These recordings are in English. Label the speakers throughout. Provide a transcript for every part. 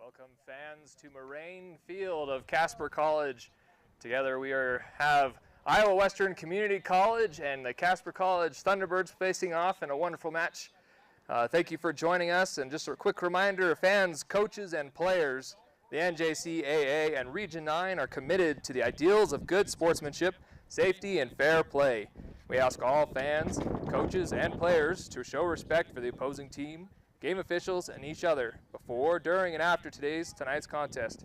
Speaker 1: Welcome fans to Moraine Field of Casper College. Together we have Iowa Western Community College and the Casper College Thunderbirds facing off in a wonderful match. Thank you for joining us, and just a quick reminder, fans, coaches, and players, the NJCAA and Region 9 are committed to the ideals of good sportsmanship, safety, and fair play. We ask all fans, coaches, and players to show respect for the opposing team, game officials, and each other before, during, and after tonight's contest.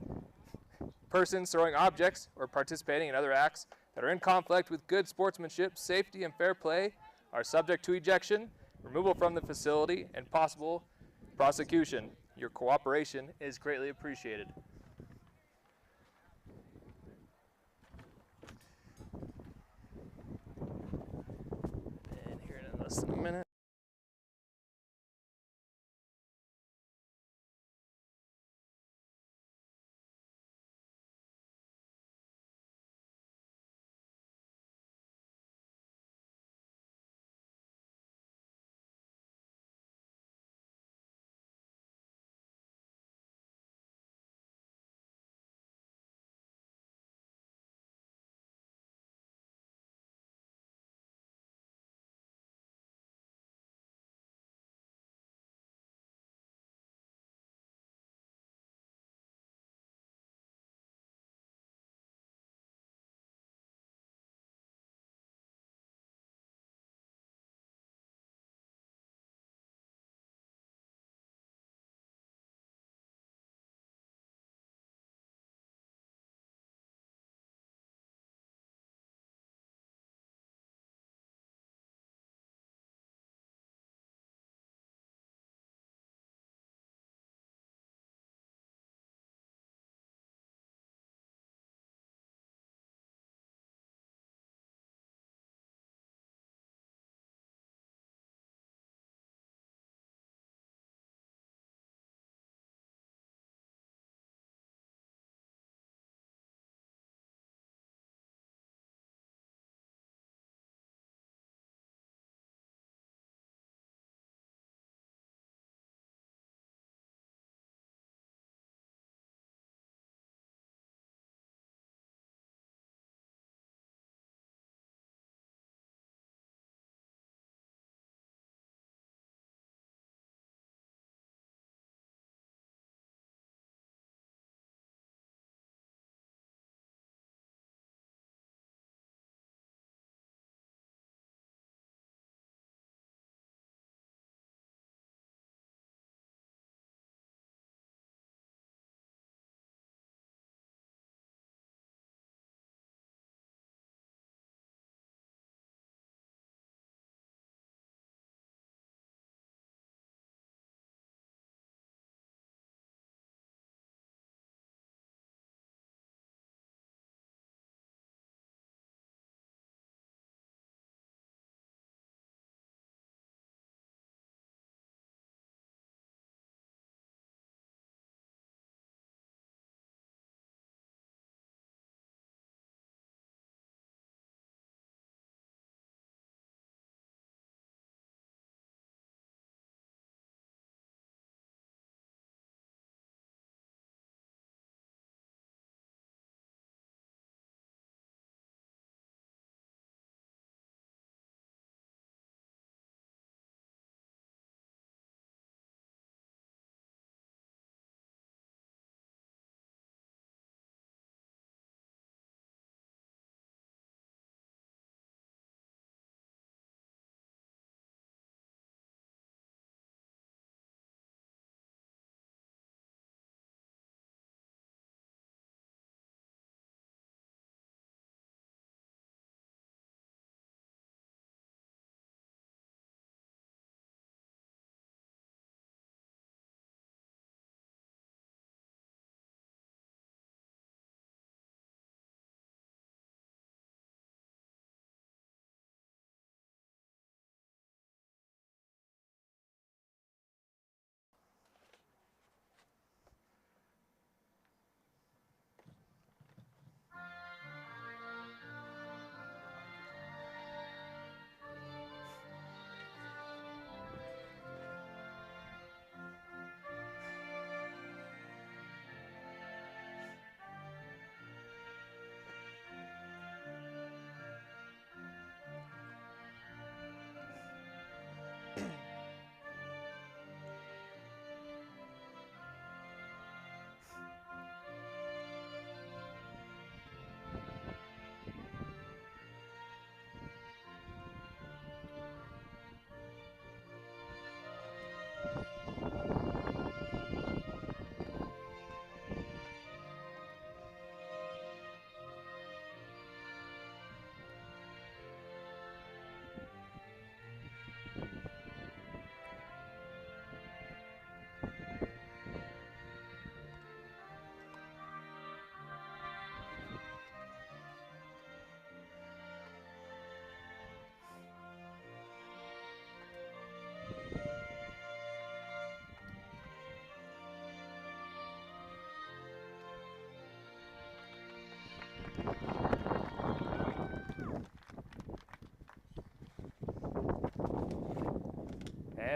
Speaker 1: Persons throwing objects or participating in other acts that are in conflict with good sportsmanship, safety, and fair play are subject to ejection, removal from the facility, and possible prosecution. Your cooperation is greatly appreciated. And here in less than a minute.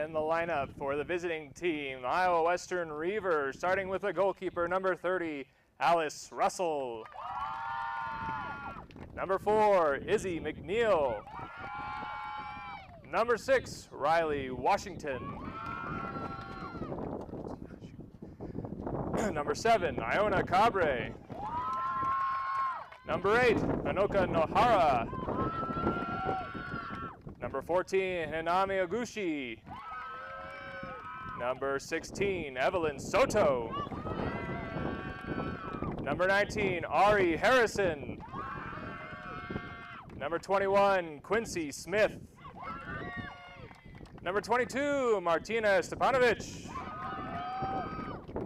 Speaker 1: And the lineup for the visiting team, Iowa Western Reavers, starting with the goalkeeper, number 30, Alice Russell. Number 4, Izzy McNeil. Number 6, Riley Washington. Number 7, Iona Cabre. Number 8, Anoka Nohara. Number 14, Hinami Oguchi. Number 16, Evelyn Soto. Number 19, Ari Harrison. Number 21, Quincy Smith. Number 22, Martina Stepanovic.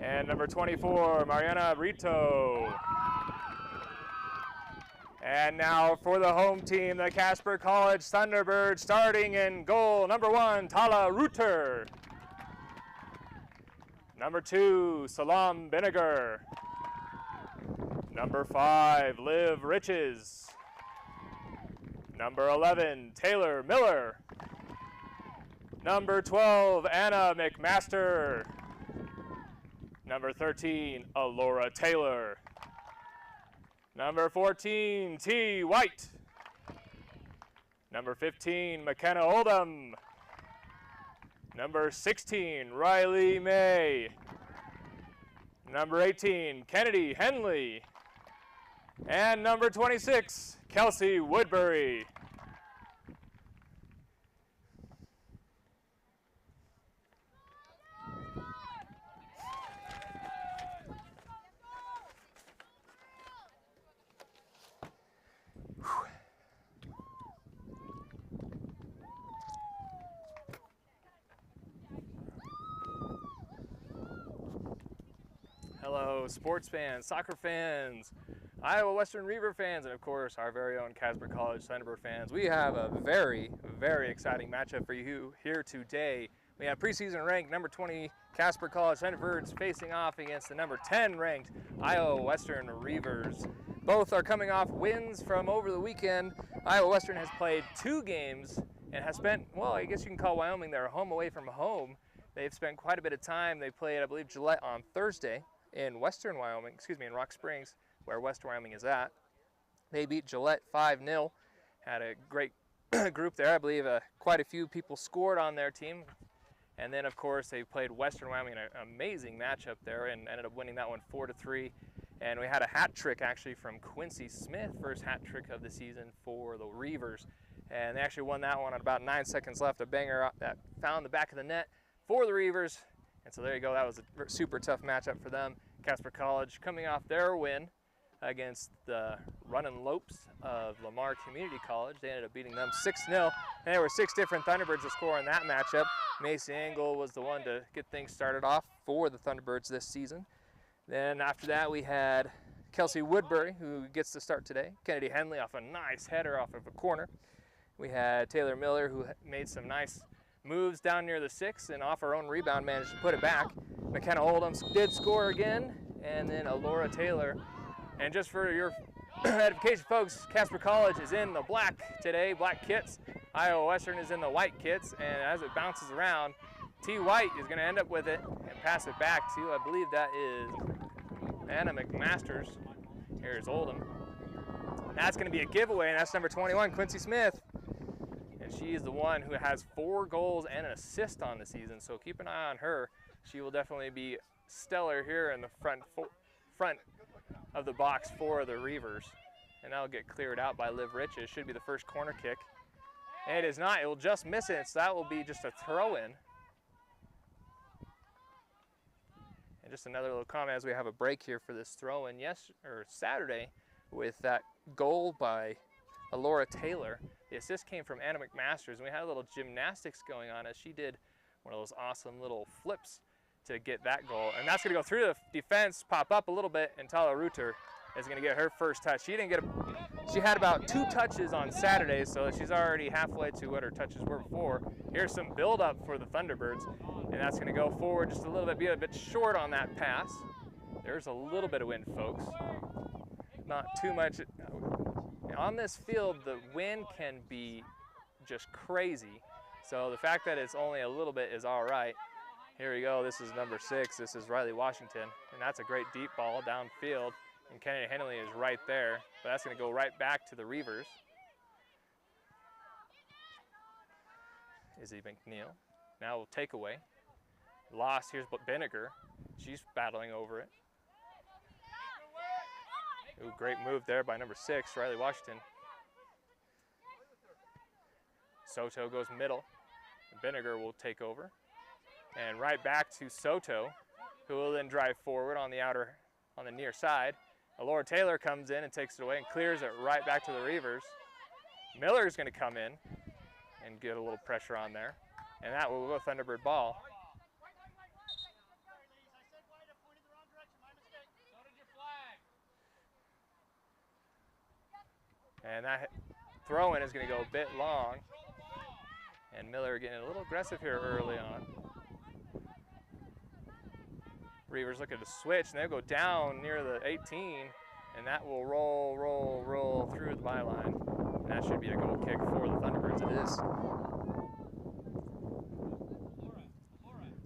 Speaker 1: And number 24, Mariana Brito. And now for the home team, the Casper College Thunderbirds, starting in goal, number 1, Tala Reuter. Number 2, Salam Vinegar. Number 5, Liv Riches. Number 11, Taylor Miller. Number 12, Anna McMaster. Number 13, Alora Taylor. Number 14, T. White. Number 15, McKenna Oldham. Number 16, Riley May. Number 18, Kennedy Henley. And number 26, Kelsey Woodbury. Hello, sports fans, soccer fans, Iowa Western Reaver fans, and of course our very own Casper College Thunderbird fans. We have a very, very exciting matchup for you here today. We have preseason ranked number 20 Casper College Thunderbirds facing off against the number 10 ranked Iowa Western Reavers. Both are coming off wins from over the weekend. Iowa Western has played 2 games and has spent, well, I guess you can call Wyoming their home away from home. They've spent quite a bit of time. They played, I believe, Gillette on Thursday in Western Wyoming, in Rock Springs, where West Wyoming is at. They beat Gillette 5-0. Had a great group there. I believe quite a few people scored on their team. And then, of course, they played Western Wyoming in an amazing matchup there and ended up winning that one 4-3. And we had a hat trick, actually, from Quincy Smith, first hat trick of the season for the Reavers. And they actually won that one at about 9 seconds left, a banger that found the back of the net for the Reavers. And so there you go, that was a super tough matchup for them. Casper College coming off their win against the Runnin' Lopes of Lamar Community College. They ended up beating them 6-0. And there were 6 different Thunderbirds to score in that matchup. Macy Engel was the one to get things started off for the Thunderbirds this season. Then after that we had Kelsey Woodbury, who gets to start today. Kennedy Henley off a nice header off of a corner. We had Taylor Miller, who made some nice moves down near the 6 and off her own rebound managed to put it back. McKenna Oldham did score again, and then Alora Taylor. And just for your edification, folks, Casper College is in the black today, black kits. Iowa Western is in the white kits, and as it bounces around, T. White is going to end up with it and pass it back to, I believe that is Anna McMasters. Here's Oldham. That's going to be a giveaway, and that's number 21, Quincy Smith. And she is the one who has 4 goals and an assist on the season, so keep an eye on her. She will definitely be stellar here in the front of the box for the Reavers. And that'll get cleared out by Liv Riches. Should be the first corner kick. And it is not, it will just miss it, so that will be just a throw-in. And just another little comment as we have a break here for this throw-in Saturday with that goal by Alora Taylor. The assist came from Anna McMasters, and we had a little gymnastics going on as she did one of those awesome little flips to get that goal. And that's going to go through the defense, pop up a little bit, and Tala Reuter is going to get her first touch. She had about 2 touches on Saturday, so she's already halfway to what her touches were before. Here's some build-up for the Thunderbirds, and that's going to go forward just a little bit, be a bit short on that pass. There's a little bit of wind, folks. Not too much. On this field, the wind can be just crazy. So the fact that it's only a little bit is all right. Here we go. This is number 6. This is Riley Washington. And that's a great deep ball downfield. And Kennedy Henley is right there. But that's going to go right back to the Reavers. Izzy McNeil. Now we'll take away. Lost. Here's Vinegar. She's battling over it. Ooh, great move there by number 6, Riley Washington. Soto goes middle. Vinegar will take over. And right back to Soto, who will then drive forward on the near side. Laura Taylor comes in and takes it away and clears it right back to the Reavers. Miller's going to come in and get a little pressure on there. And that will go Thunderbird ball. And that throw-in is going to go a bit long. And Miller getting a little aggressive here early on. Reavers looking to switch, and they'll go down near the 18, and that will roll through the byline. And that should be a goal kick for the Thunderbirds. It is.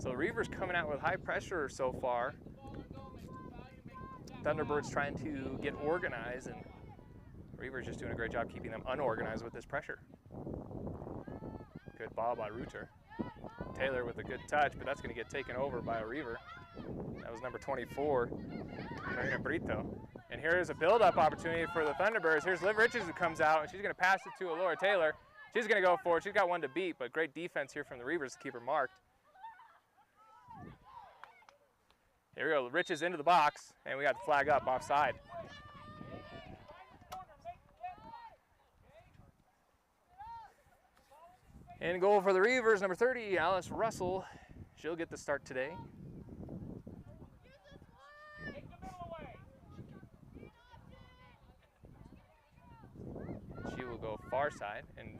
Speaker 1: So the Reavers coming out with high pressure so far. Thunderbirds trying to get organized, and Reavers just doing a great job keeping them unorganized with this pressure. Good ball by Reuter. Taylor with a good touch, but that's going to get taken over by a Reaver. That was number 24, Marina Brito. And here's a build-up opportunity for the Thunderbirds. Here's Liv Richards who comes out, and she's going to pass it to Laura Taylor. She's going to go for it. She's got one to beat, but great defense here from the Reavers to keep her marked. Here we go, Richards into the box, and we got the flag up offside. And goal for the Reavers, number 30, Alice Russell. She'll get the start today. She will go far side, and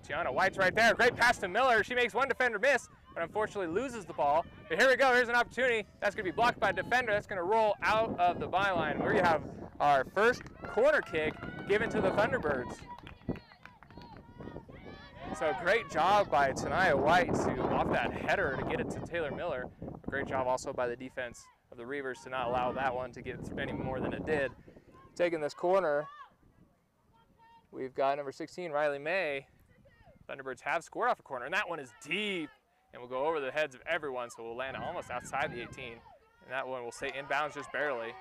Speaker 1: Tiana White's right there. Great pass to Miller. She makes one defender miss, but unfortunately loses the ball. But here we go, here's an opportunity. That's gonna be blocked by a defender. That's gonna roll out of the byline. We're gonna have our first corner kick given to the Thunderbirds. So great job by Tania White to off that header to get it to Taylor Miller. A great job also by the defense of the Reavers to not allow that one to get any more than it did. Taking this corner, we've got number 16, Riley May. Thunderbirds have scored off a corner, and that one is deep. And we'll go over the heads of everyone, so we'll land almost outside the 18. And that one will stay inbounds just barely.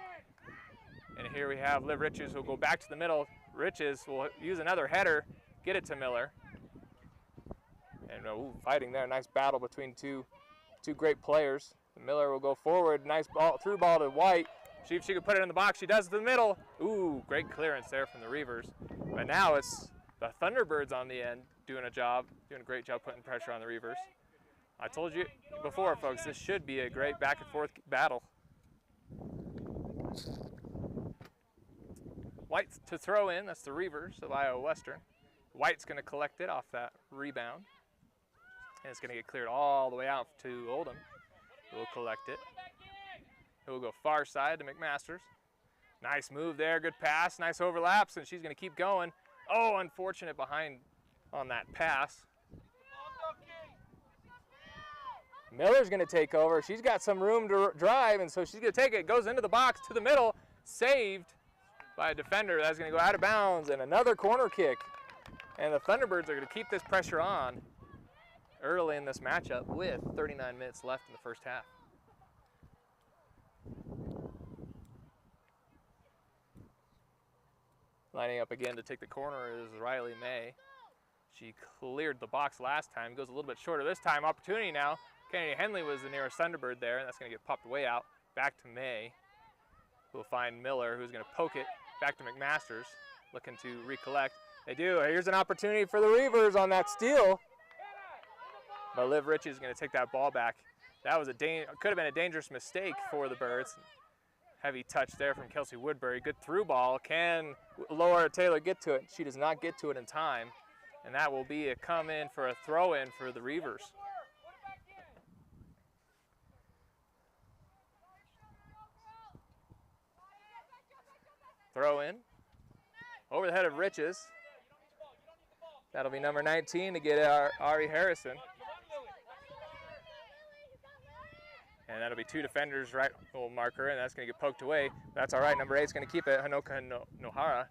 Speaker 1: And here we have Liv Riches who will go back to the middle. Riches will use another header, get it to Miller. And fighting there, nice battle between two great players. Miller will go forward, nice ball, through ball to White. See if she can put it in the box. She does to the middle. Ooh, great clearance there from the Reavers. But now it's the Thunderbirds on the end doing a great job putting pressure on the Reavers. I told you before, folks, this should be a great back and forth battle. White to throw in, that's the Reavers of Iowa Western. White's gonna collect it off that rebound. And it's gonna get cleared all the way out to Oldham. We'll collect it. It will go far side to McMasters. Nice move there, good pass, nice overlaps, and she's gonna keep going. Oh, unfortunate behind on that pass. Miller's gonna take over. She's got some room to drive, and so she's gonna take it, goes into the box to the middle, saved by a defender. That's gonna go out of bounds, and another corner kick. And the Thunderbirds are gonna keep this pressure on early in this matchup with 39 minutes left in the first half. Lining up again to take the corner is Riley May. She cleared the box last time, goes a little bit shorter this time. Opportunity now. Kennedy Henley was the nearest Thunderbird there, and that's gonna get popped way out. Back to May, who will find Miller, who's gonna poke it back to McMasters, looking to recollect. They do. Here's an opportunity for the Reavers on that steal. But Liv Ritchie is going to take that ball back. That was could have been a dangerous mistake for the Birds. Heavy touch there from Kelsey Woodbury. Good through ball. Can Laura Taylor get to it? She does not get to it in time. And that will be a come in for a throw in for the Reavers. Throw in. Over the head of Riches. That'll be number 19 to get Ari Harrison. And that'll be 2 defenders, right little marker, and that's going to get poked away. That's all right. Number 8 is going to keep it, Hanoka Nohara.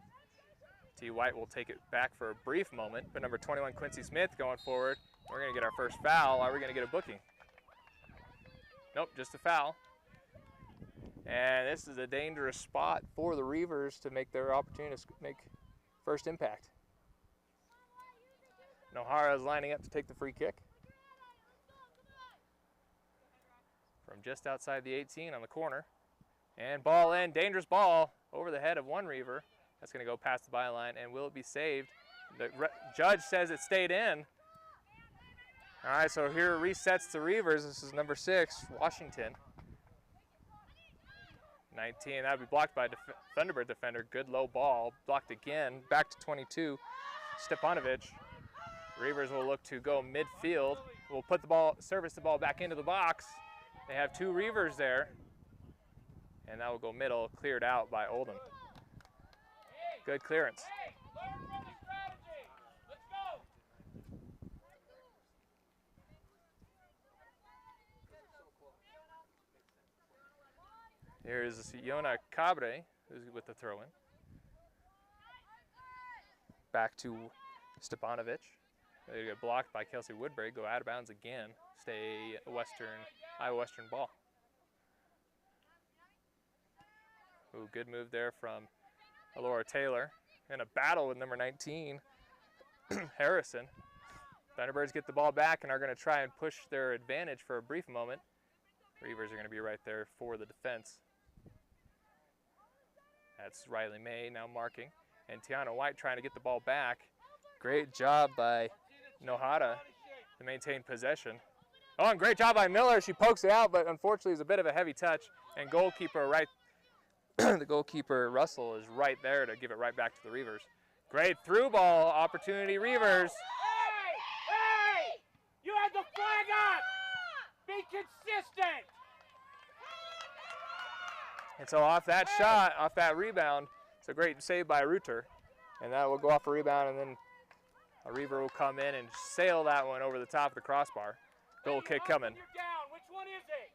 Speaker 1: T. White will take it back for a brief moment, but number 21, Quincy Smith, going forward. We're going to get our first foul. Are we going to get a booking? Nope, just a foul. And this is a dangerous spot for the Reavers to make their opportunity to make first impact. Nohara is lining up to take the free kick. From just outside the 18 on the corner. And ball in, dangerous ball over the head of one Reaver. That's going to go past the byline, and will it be saved? The judge says it stayed in. All right, so here resets the Reavers. This is number 6, Washington. 19, that would be blocked by Thunderbird defender. Good low ball, blocked again. Back to 22, Stepanovic. Reavers will look to go midfield. We'll put the ball, service the ball back into the box. They have 2 Reavers there. And that will go middle, cleared out by Oldham. Good clearance. Here's Yona Cabre, who's with the throw-in. Back to Stepanovic. They get blocked by Kelsey Woodbury, go out of bounds again. Stay Iowa Western ball. Ooh, good move there from Alora Taylor. In a battle with number 19, Harrison. Thunderbirds get the ball back and are going to try and push their advantage for a brief moment. Reavers are going to be right there for the defense. That's Riley May now marking. And Tiana White trying to get the ball back. Great job by Nohara to maintain possession. Oh, and great job by Miller. She pokes it out, but unfortunately it's a bit of a heavy touch. And goalkeeper the goalkeeper, Russell, is right there to give it right back to the Reavers. Great through ball opportunity, Reavers.
Speaker 2: Hey! You had the flag up! Be consistent!
Speaker 1: And so off that shot, off that rebound, it's a great save by Reuter. And that will go off a rebound, and then a Reaver will come in and sail that one over the top of the crossbar. Goal kick coming.
Speaker 2: You're down. Which one is it?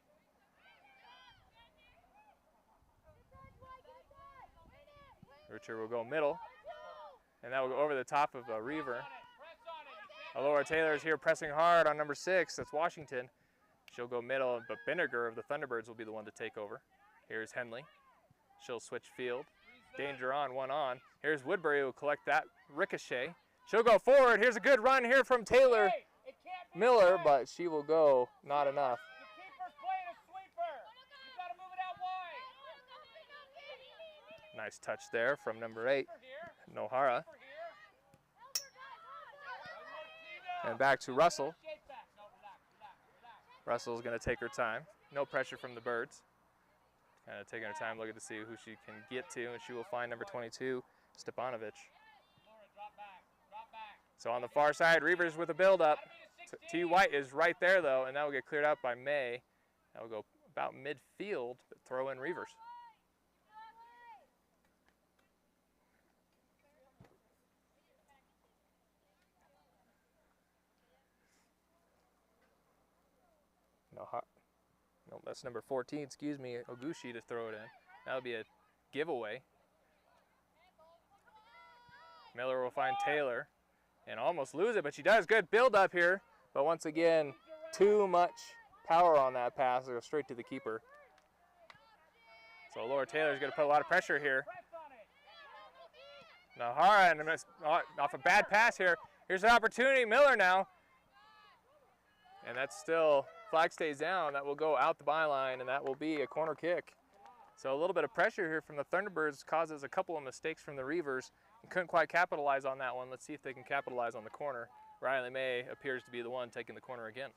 Speaker 1: Reuter will go middle, and that will go over the top of a Reaver. Alora Taylor is here pressing hard on number 6. That's Washington. She'll go middle, but Binniger of the Thunderbirds will be the one to take over. Here's Henley. She'll switch field. Danger on, 1 on. Here's Woodbury who will collect that ricochet. She'll go forward. Here's a good run here from Taylor Miller, but she will go not enough.
Speaker 2: The keeper's playing a sweeper. You've got to move it out wide.
Speaker 1: Nice touch there from number 8, Nohara. And back to Russell. Russell's going to take her time. No pressure from the Birds. Kind of taking her time, looking to see who she can get to, and she will find number 22, Stepanovic. So on the far side, Reavers with a build-up. T. White is right there, though, and that will get cleared out by May. That will go about midfield, but throw in Reavers. No, that's number 14, excuse me, Oguchi to throw it in. That'll be a giveaway. Miller will find Taylor and almost lose it, but she does. Good build up here. But once again, too much power on that pass. It'll go straight to the keeper. So Laura Taylor's going to put a lot of pressure here. Nohara, and off a bad pass here. Here's an opportunity, Miller now. And that's still, flag stays down. That will go out the byline, and that will be a corner kick. So a little bit of pressure here from the Thunderbirds causes a couple of mistakes from the Reavers. And couldn't quite capitalize on that one. Let's see if they can capitalize on the corner. Riley May appears to be the one taking the corner again.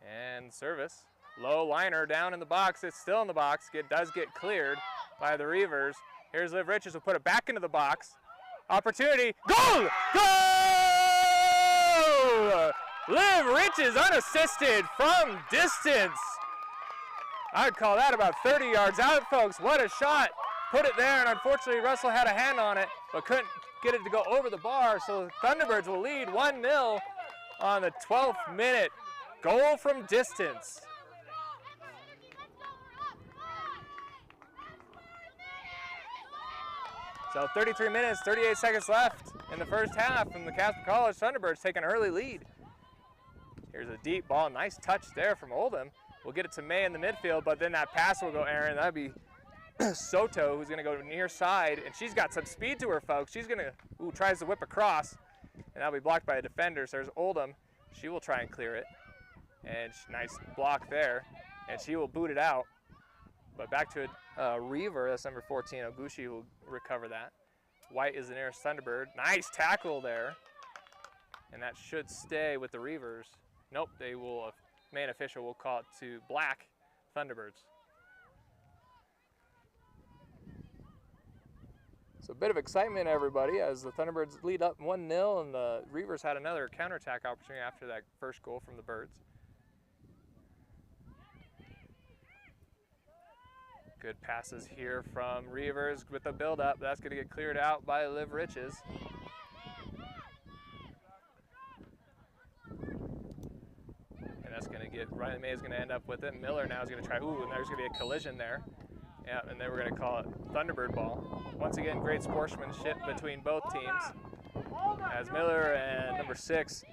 Speaker 1: And service. Low liner down in the box. It's still in the box. It does get cleared by the Reavers. Here's Liv Riches will put it back into the box. Opportunity. Goal! Goal! Liv Riches unassisted from distance. I'd call that about 30 yards out, folks. What a shot. Put it there, and unfortunately Russell had a hand on it, but couldn't get it to go over the bar, so the Thunderbirds will lead 1-0 on the 12th minute. Goal from distance. So 33 minutes, 38 seconds left in the first half, and the Casper College Thunderbirds take an early lead. Here's a deep ball, nice touch there from Oldham. We'll get it to May in the midfield, but then that pass will go Aaron. That'd be Soto, who's gonna go near side, and she's got some speed to her, folks. She's gonna, tries to whip across, and that'll be blocked by a defender. So there's Oldham. She will try and clear it, and nice block there, and she will boot it out. But back to Reaver, that's number 14. Oguchi will recover that. White is the nearest Thunderbird. Nice tackle there, and that should stay with the Reavers. Nope, they will, main official will call it to black Thunderbirds. So a bit of excitement, everybody, as the Thunderbirds lead up 1-0, and the Reavers had another counterattack opportunity after that first goal from the Birds. Good passes here from Reavers with the build-up. That's going to get cleared out by Liv Riches. And that's going to get, Riley May is going to end up with it. Miller now is going to try, and there's going to be a collision there. Yeah, and then we're going to call it Thunderbird ball. Once again, great sportsmanship between both teams. As Miller and number 6,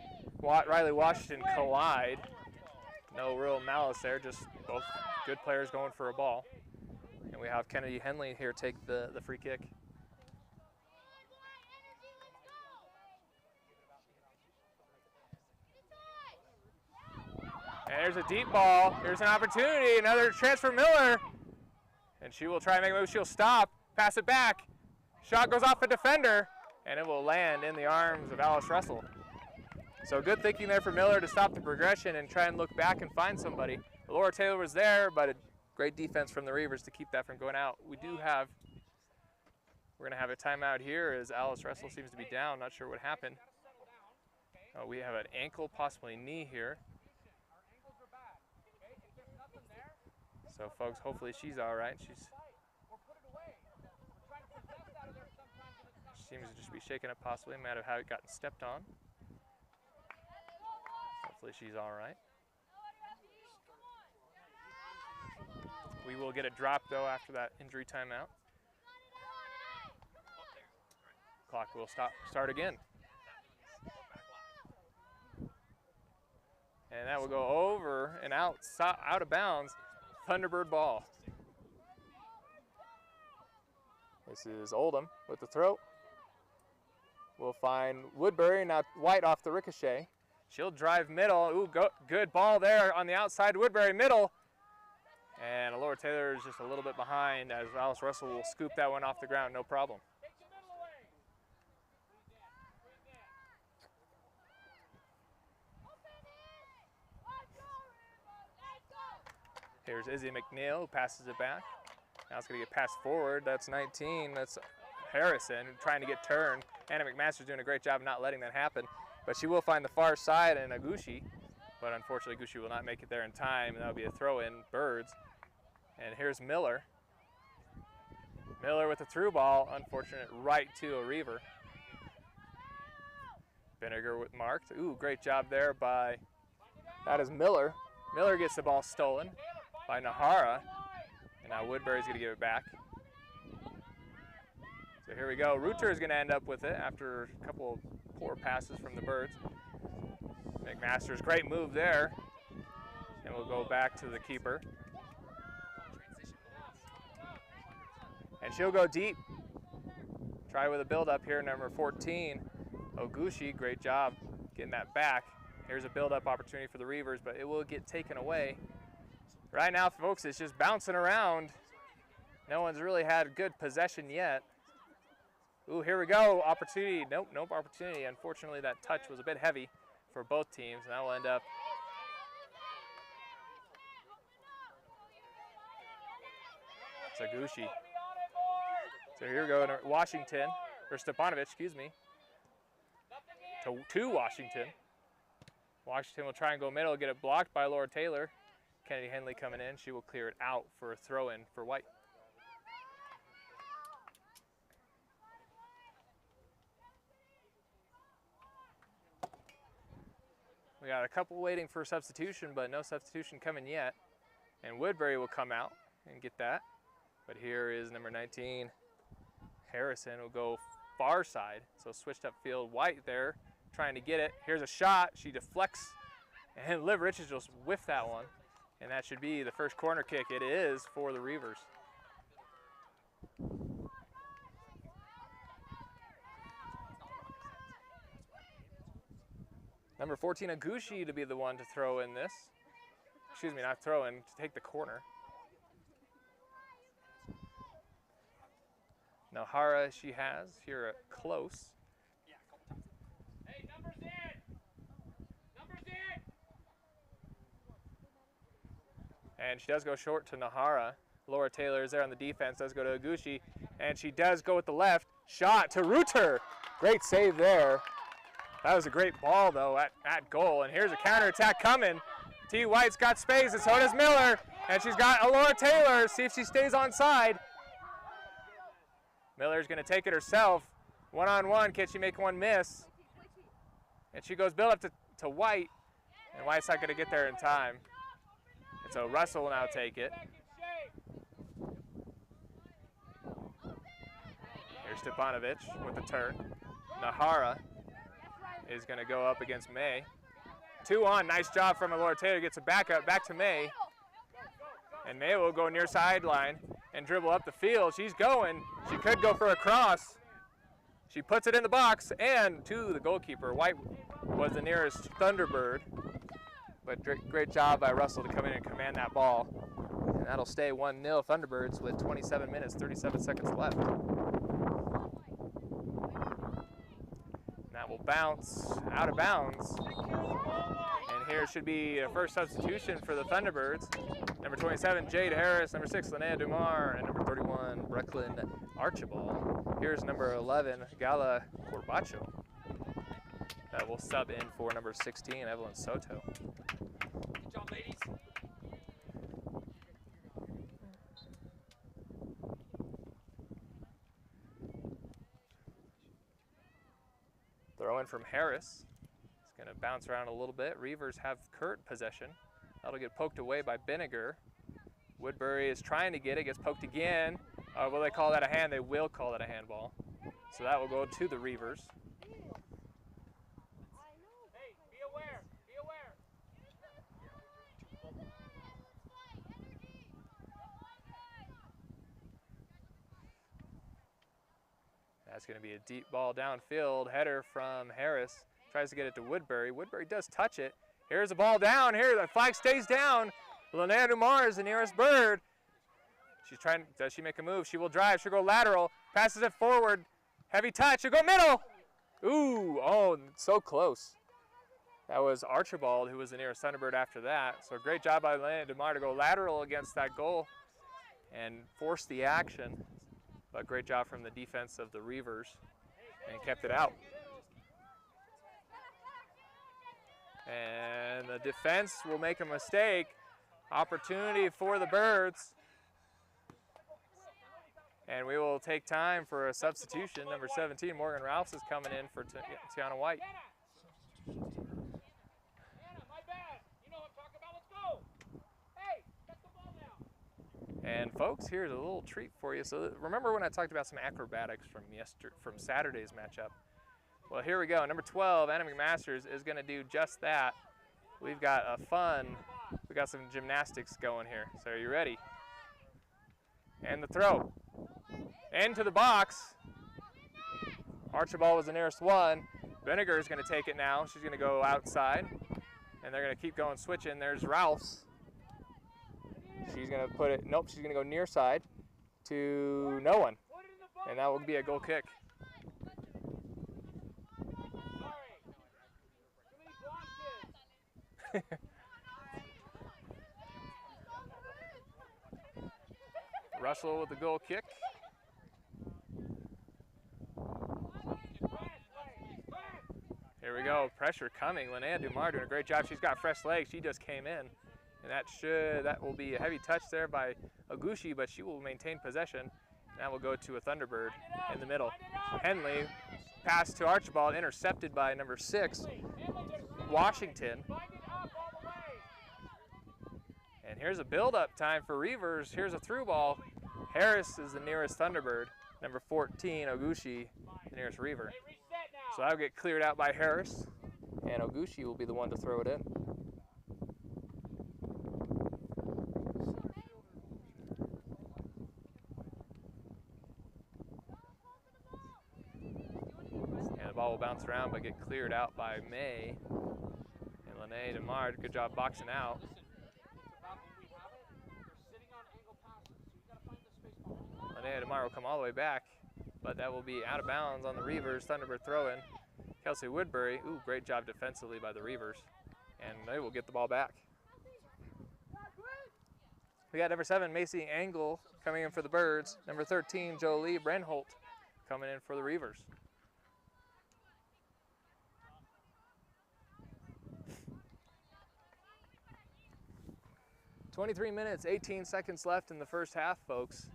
Speaker 1: Riley Washington, collide. No real malice there, just both good players going for a ball. And we have Kennedy Henley here take the free kick. And there's a deep ball. Here's an opportunity. Another chance for Miller. And she will try and make a move. She'll stop, pass it back. Shot goes off a defender, and it will land in the arms of Alice Russell. So good thinking there for Miller to stop the progression and try and look back and find somebody. Laura Taylor was there, but a great defense from the Reavers to keep that from going out. We're going to have a timeout here as Alice Russell seems to be down. Not sure what happened. We have an ankle, possibly knee here. So folks, hopefully she's all right. She seems to just be shaken up possibly, might have gotten stepped on. Hopefully she's all right. We will get a drop though after that injury timeout. Clock will start again. And that will go over and out of bounds. Thunderbird ball. This is Oldham with the throw. We'll find Woodbury, now White off the ricochet. She'll drive middle. Ooh, good ball there on the outside. Woodbury middle. And Laura Taylor is just a little bit behind as Alice Russell will scoop that one off the ground, no problem. Here's Izzy McNeil who passes it back. Now it's going to get passed forward. That's 19. That's Harrison trying to get turned. Anna McMaster's doing a great job of not letting that happen. But she will find the far side and Agushi. But unfortunately, Agushi will not make it there in time. And that'll be a throw-in, Birds. And here's Miller. Miller with the through ball. Unfortunate right to a Reaver. Vinegar with marked. Ooh, great job there by, that is Miller. Miller gets the ball stolen by Nahara, and now Woodbury's going to give it back. So here we go. Reuter is going to end up with it after a couple of poor passes from the Birds. McMaster's great move there, and we'll go back to the keeper. And she'll go deep. Try with a build-up here, number 14, Oguchi. Great job getting that back. Here's a build-up opportunity for the Reavers, but it will get taken away. Right now, folks, it's just bouncing around. No one's really had good possession yet. Ooh, here we go. Opportunity. Nope, nope opportunity. Unfortunately, that touch was a bit heavy for both teams, and that will end up. It's Agushi. So here we go, Washington, or Stepanovich, excuse me, to Washington. Washington will try and go middle, get it blocked by Laura Taylor. Kennedy Henley coming in. She will clear it out for a throw-in for White. We got a couple waiting for substitution, but no substitution coming yet. And Woodbury will come out and get that. But here is number 19, Harrison will go far side. So switched up field, White there trying to get it. Here's a shot, she deflects, and Liv Richards just whiffed that one. And that should be the first corner kick. It is for the Reavers. Number 14, Agushi, to be the one to throw in this. Excuse me, not throw in, to take the corner. Nahara she has here at close.
Speaker 2: Hey, numbers in! Numbers in!
Speaker 1: And she does go short to Nahara. Laura Taylor is there on the defense, does go to Agushi. And she does go with the left. Shot to Reuter. Great save there. That was a great ball, though, at goal. And here's a counterattack coming. T. White's got space, and so does Miller. And she's got Laura Taylor. See if she stays on side. Miller's going to take it herself. One-on-one. Can she make one miss? And she goes build up to White. And White's not going to get there in time. And so Russell will now take it. Here's Stepanovic with the turn. Nahara is going to go up against May. 2 on, nice job from Laura Taylor, gets a backup, back to May. And May will go near sideline and dribble up the field. She's going, she could go for a cross. She puts it in the box and to the goalkeeper. White was the nearest Thunderbird, but great job by Russell to come in and command that ball. And that'll stay 1-0 Thunderbirds with 27 minutes, 37 seconds left. That will bounce out of bounds. And here should be a first substitution for the Thunderbirds. Number 27, Jade Harris. Number 6, Linnea Dumar. And number 31, Brecklin Archibald. Here's number 11, Gala Corbacho. That will sub in for number 16, Evelyn Soto.
Speaker 2: Good job, ladies.
Speaker 1: Throw in from Harris. It's going to bounce around a little bit. Reavers have Kurt possession. That'll get poked away by Benniger. Woodbury is trying to get it, gets poked again. Will they call that a hand? They will call that a handball. So that will go to the Reavers.
Speaker 2: Hey, be aware. Be aware.
Speaker 1: That's going to be a deep ball downfield. Header from Harris. Tries to get it to Woodbury. Woodbury does touch it. Here's a ball down. Here, the flag stays down. Linnea Dumar is the nearest bird. She's trying, does she make a move? She will drive. She'll go lateral. Passes it forward. Heavy touch. She'll go middle. Ooh, oh, so close. That was Archibald who was the nearest Thunderbird after that. So great job by Linnea Dumar to go lateral against that goal and force the action. But great job from the defense of the Reavers and kept it out. And the defense will make a mistake. Opportunity for the Birds. And we will take time for a substitution. Number 17, Morgan Ralphs, is coming in for Tiana White.
Speaker 2: Anna, my bad. You know what I'm talking about. Let's go. Hey, get the ball now.
Speaker 1: And folks, here's a little treat for you. So remember when I talked about some acrobatics from Saturday's matchup? Well, here we go. Number 12, Anna McMasters, is going to do just that. We've got we got some gymnastics going here. So are you ready? And the throw. Into the box. Archibald was the nearest one. Benniger is going to take it now. She's going to go outside. And they're going to keep going, switching. There's Ralphs. She's going to put it, nope, she's going to go near side to no one. And that will be a goal kick. Russell with the goal kick. Here we we go, pressure coming. Linnea Dumar doing a great job. She's got fresh legs. She just came in. And that will be a heavy touch there by Oguchi, but she will maintain possession. And that will go to a Thunderbird in the middle. Henley, pass to Archibald, intercepted by number 6, Washington. And here's a build-up time for Reavers. Here's a through ball. Harris is the nearest Thunderbird. Number 14, Oguchi, the nearest Reaver. So that'll get cleared out by Harris, and Oguchi will be the one to throw it in. And the ball will bounce around but get cleared out by May. And Linnea Demar, good job boxing out. Linnea Demar will come all the way back, but that will be out of bounds on the Reavers. Thunderbird throw-in. Kelsey Woodbury, ooh, great job defensively by the Reavers, and they will get the ball back. We got number 7, Macy Angle, coming in for the Birds. Number 13, Jolie Brenholt, coming in for the Reavers. "23 minutes, 18 seconds left in the first half, folks.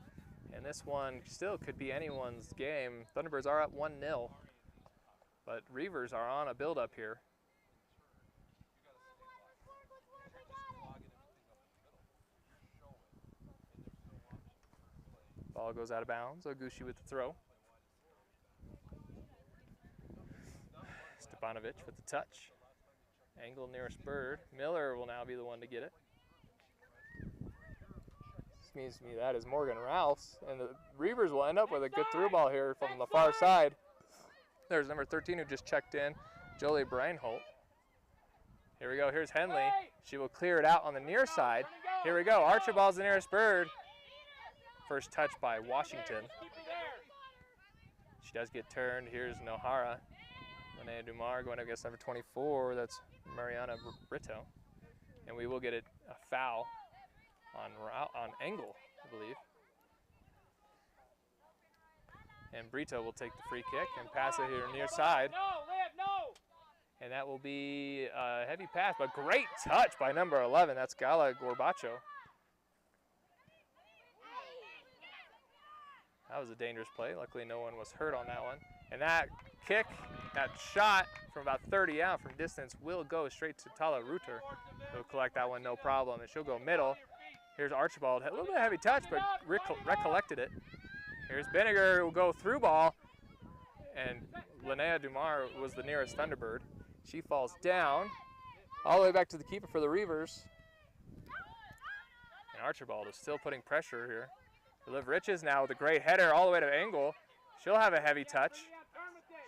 Speaker 1: And this one still could be anyone's game. Thunderbirds are up 1-0, but Reavers are on a build-up here. Ball goes out of bounds. Oguchi with the throw. Stepanovic with the touch. Angle nearest Bird. Miller will now be the one to get it. Means to me that is Morgan Rouse, and the Reavers will end up with a good through ball here from the far side. There's number 13 who just checked in, Jolie Breinholt. Here we go, here's Henley. She will clear it out on the near side. Here we go, Archibald's the nearest Bird. First touch by Washington. She does get turned. Here's Nohara. Linnea Dumar going up against number 24, that's Mariana Brito. And we will get a foul on Engel, I believe. And Brito will take the free kick and pass it here near side. And that will be a heavy pass, but great touch by number 11. That's Gala Gorbacho. That was a dangerous play. Luckily, no one was hurt on that one. And that kick, that shot from about 30 out from distance will go straight to Tala Reuter. He'll collect that one, no problem, and she'll go middle. Here's Archibald, a little bit of heavy touch, but recollected it. Here's Benninger, who will go through ball, and Linnea Dumar was the nearest Thunderbird. She falls down, all the way back to the keeper for the Reavers. And Archibald is still putting pressure here. Liv Riches now with a great header all the way to Angle. She'll have a heavy touch.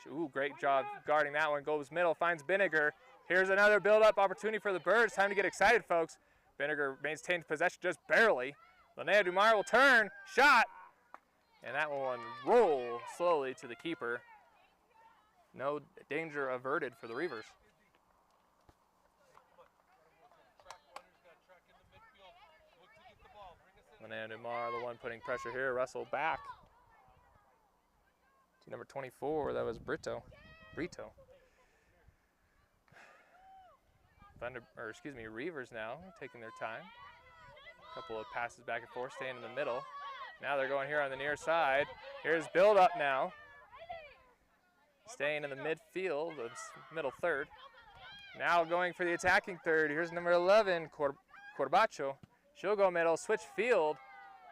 Speaker 1: Ooh, great job guarding that one. Goes middle, finds Benninger. Here's another build-up opportunity for the Birds. Time to get excited, folks. Benninger maintains possession just barely. Linnea Dumar will turn, shot, and that one roll slowly to the keeper. No danger averted for the Reavers. Linnea Dumar, the one putting pressure here. Russell back to number 24. That was Brito. Reavers now taking their time. A couple of passes back and forth, staying in the middle. Now they're going here on the near side. Here's build up now. Staying in the midfield, the middle third. Now going for the attacking third. Here's number 11, Corbacho. She'll go middle, switch field,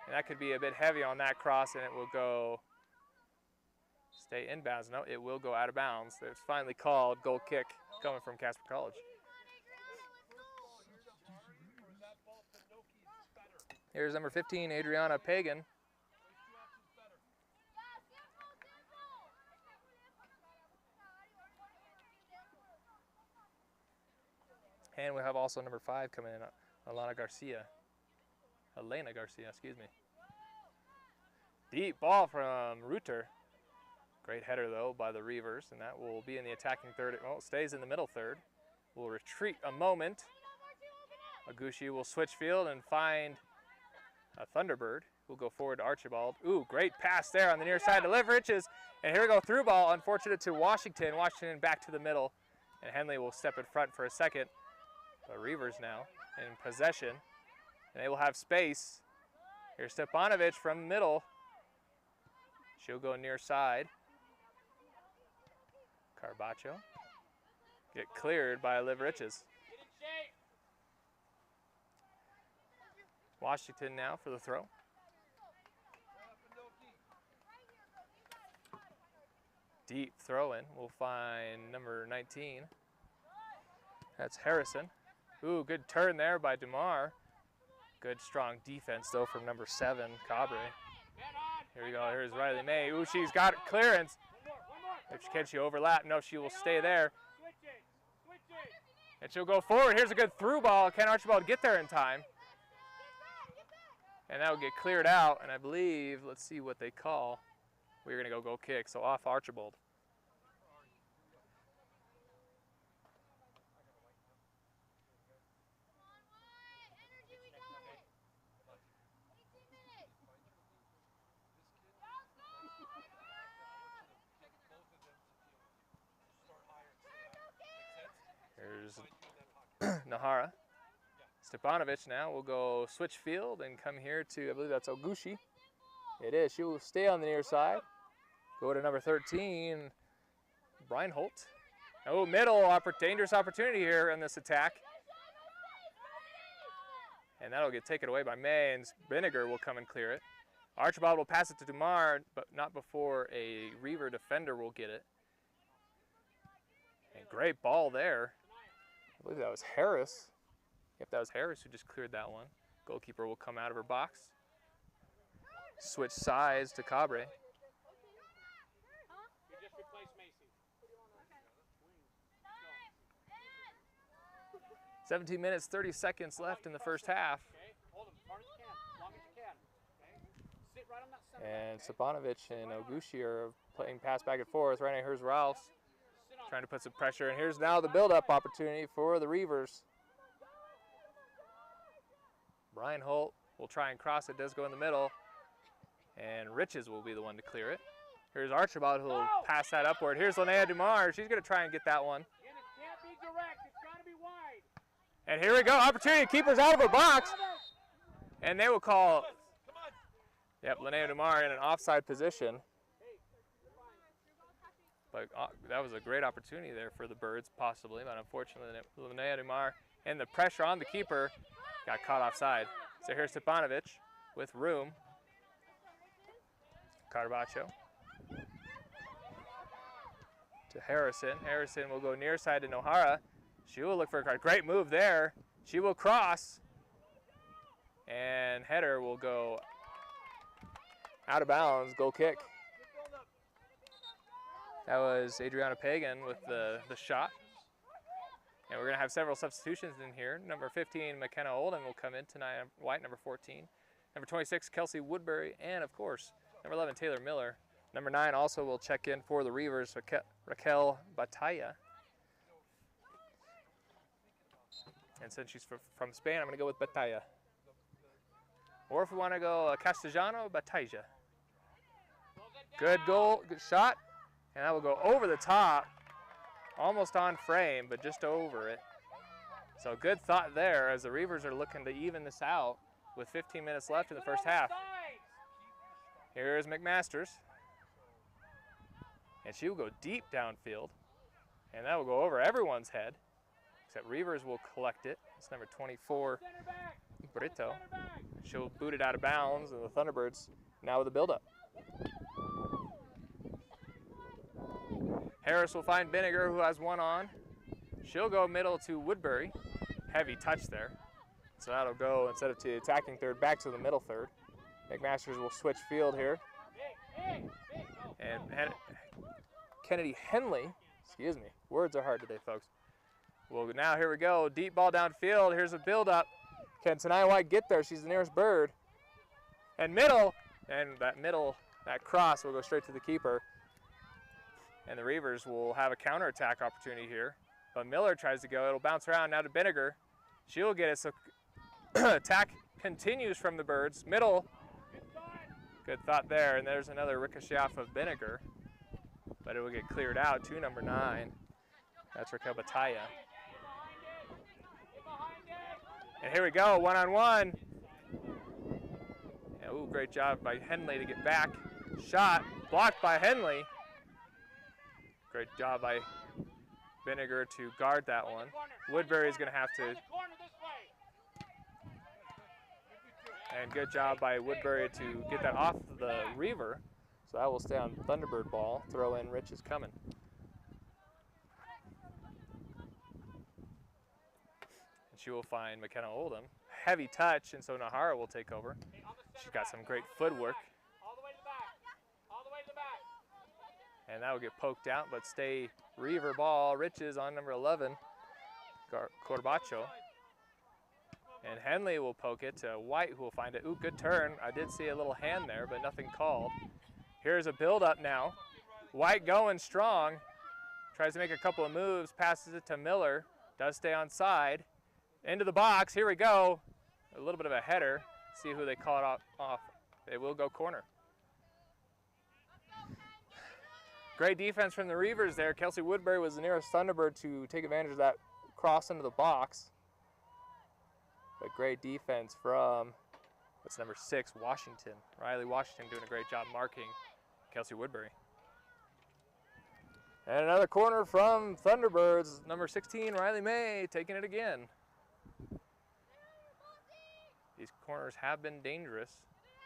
Speaker 1: and that could be a bit heavy on that cross, and it will go, stay inbounds. No, it will go out of bounds. It's finally called goal kick coming from Casper College. Here's number 15, Adriana Pagan. And we have also number 5 coming in, Elena Garcia, excuse me. Deep ball from Reuter. Great header though by the Reavers, and that will be in the attacking third. Well, it stays in the middle third. We'll retreat a moment. Oguchi will switch field and find a Thunderbird. We'll go forward to Archibald. Ooh, great pass there on the near side to Liv Riches. And here we go, through ball, unfortunate to Washington. Washington back to the middle. And Henley will step in front for a second. But Reavers now in possession. And they will have space. Here's Stepanovic from the middle. She'll go near side. Carbacho. Get cleared by Liv Riches. Washington now for the throw. Deep throw in. We'll find number 19. That's Harrison. Ooh, good turn there by DeMar. Good strong defense though from number 7, Cabre. Here we go. Here's Riley May. Ooh, she's got clearance. Can she overlap? No, she will stay there. And she'll go forward. Here's a good through ball. Can Archibald get there in time? And that will get cleared out. And I believe, let's see what they call. We're going to go goal kick, so off Archibald. Here's Nahara. Stepanovic now will go switch field and come here to, I believe that's Oguchi. It is. She will stay on the near side. Go to number 13, Brian Holt. Oh, middle, dangerous opportunity here in this attack. And that'll get taken away by May, and Vinegar will come and clear it. Archibald will pass it to Dumar, but not before a Reaver defender will get it. And great ball there. I believe that was Harris. Yep, that was Harris who just cleared that one. Goalkeeper will come out of her box. Switch sides to Cabre. 17 minutes, 30 seconds left in the first half. And Stepanovic and Oguchi are playing pass back and forth. Right now, here's Rouse trying to put some pressure. And here's now the build-up opportunity for the Reavers. Brian Holt will try and cross it. Does go in the middle. And Riches will be the one to clear it. Here's Archibald who will pass that upward. Here's Linnea Dumar. She's going to try and get that one. And here we go. Opportunity. Keeper's out of her box. And they will call, yep, Linnea Dumar in an offside position. But that was a great opportunity there for the Birds, possibly. But unfortunately, Linnea Dumar and the pressure on the keeper got caught offside. So here's Stepanovic with room. Carbacho to Harrison. Harrison will go near side to Nohara. She will look for a card. Great move there. She will cross. And header will go out of bounds. Goal kick. That was Adriana Pagan with the shot. And we're going to have several substitutions in here. Number 15, McKenna Olden will come in tonight. White, number 14. Number 26, Kelsey Woodbury. And, of course, number 11, Taylor Miller. Number 9 also will check in for the Reavers, Raquel Batalla. And since she's from Spain, I'm going to go with Batalla. Or if we want to go Castellano, Batalla. Good goal, good shot. And that will go over the top. Almost on frame, but just over it. So good thought there as the Reavers are looking to even this out with 15 minutes left in the first half. Here is McMasters. And she will go deep downfield. And that will go over everyone's head. Except Reavers will collect it. It's number 24, Brito. She'll boot it out of bounds, and the Thunderbirds now with a build-up. Harris will find Vinegar, who has one on. She'll go middle to Woodbury. Heavy touch there. So that'll go, instead of to the attacking third, back to the middle third. McMasters will switch field here. And Kennedy Henley, excuse me, words are hard today, folks. Well, now here we go. Deep ball downfield. Here's a build-up. Can Tanaya White get there? She's the nearest bird. And middle. And that cross will go straight to the keeper. And the Reavers will have a counterattack opportunity here. But Miller tries to go. It'll bounce around now to Vinegar. She'll get it. So attack continues from the Birds. Middle. Good thought there. And there's another ricochet off of Vinegar. But it will get cleared out to number 9. That's Raquel Bataya. And here we go, one-on-one. Ooh, great job by Henley to get back. Shot, blocked by Henley. Great job by Vinegar to guard that one. Woodbury is going to have to. And good job by Woodbury to get that off the Reaver. So that will stay on Thunderbird ball. Throw in, Rich is coming. And she will find McKenna Oldham. Heavy touch, and so Nahara will take over. She's got some great footwork. And that will get poked out, but stay Reaver ball. Riches on number 11, Corbacho. And Henley will poke it to White, who will find it. Ooh, good turn. I did see a little hand there, but nothing called. Here's a build-up now. White going strong. Tries to make a couple of moves, passes it to Miller. Does stay on side. Into the box, here we go. A little bit of a header. See who they call it off. They will go corner. Great defense from the Reavers there. Kelsey Woodbury was the nearest Thunderbird to take advantage of that cross into the box. But great defense from, that's number 6, Washington. Riley Washington doing a great job marking Kelsey Woodbury. And another corner from Thunderbirds, number 16, Riley May, taking it again. These corners have been dangerous,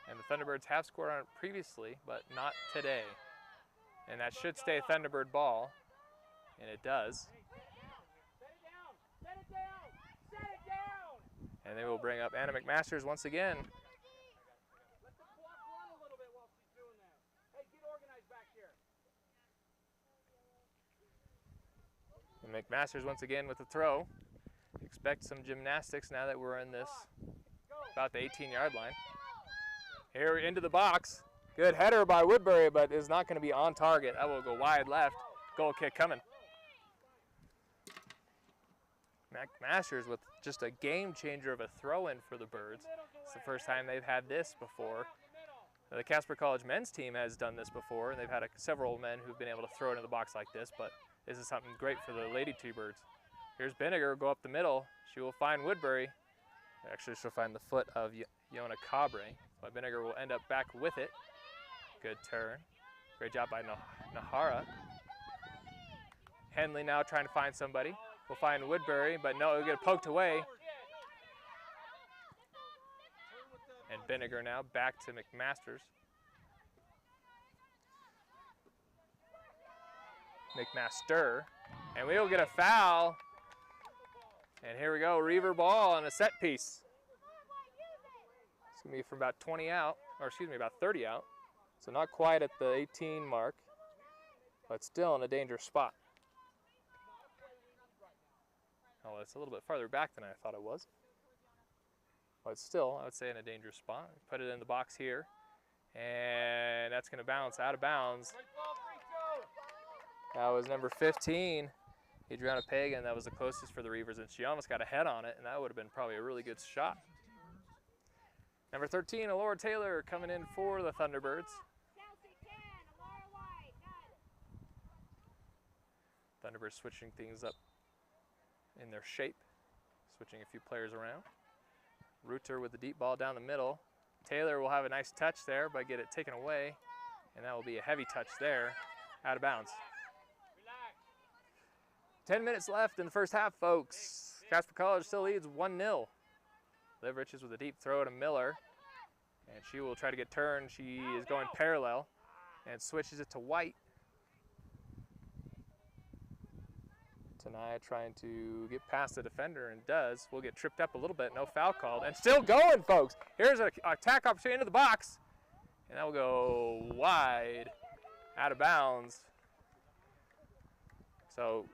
Speaker 1: and the Thunderbirds have scored on it previously, but not today. And that should stay Thunderbird ball, and it does. And they will bring up Anna McMasters once again. And McMasters once again with the throw. Expect some gymnastics now that we're in this, about the 18-yard line. Here into the box. Good header by Woodbury, but is not going to be on target. That will go wide left. Goal kick coming. McMasters with just a game changer of a throw-in for the Birds. It's the first time they've had this before. The Casper College men's team has done this before, and they've had several men who've been able to throw into the box like this, but this is something great for the Lady T-Birds. Here's Vinegar, go up the middle. She will find Woodbury. Actually, she'll find the foot of Yona Cabre, but Vinegar will end up back with it. Good turn. Great job by Nahara. Henley now trying to find somebody. We'll find Woodbury, but no, it'll get poked away. And Vinegar now back to McMasters. McMaster. And we will get a foul. And here we go, Reaver ball on a set piece. It's going to be from about 20 out, or excuse me, about 30 out. So not quite at the 18 mark, but still in a dangerous spot. Oh, it's a little bit farther back than I thought it was. But still, I would say in a dangerous spot. Put it in the box here, and that's going to bounce out of bounds. That was number 15, Adriana Pagan. That was the closest for the Reavers, and she almost got a head on it, and that would have been probably a really good shot. Number 13, Alora Taylor coming in for the Thunderbirds. Thunderbirds switching things up in their shape, switching a few players around. Reuter with the deep ball down the middle. Taylor will have a nice touch there, but get it taken away, and that will be a heavy touch there, out of bounds. 10 minutes left in the first half, folks. Casper College still leads 1-0. Liv Riches with a deep throw to Miller, and she will try to get turned. She is going parallel and switches it to White. Tanaya trying to get past the defender, and does. Will get tripped up a little bit, no foul called, and still going, folks. Here's an attack opportunity into the box, and that will go wide, out of bounds. So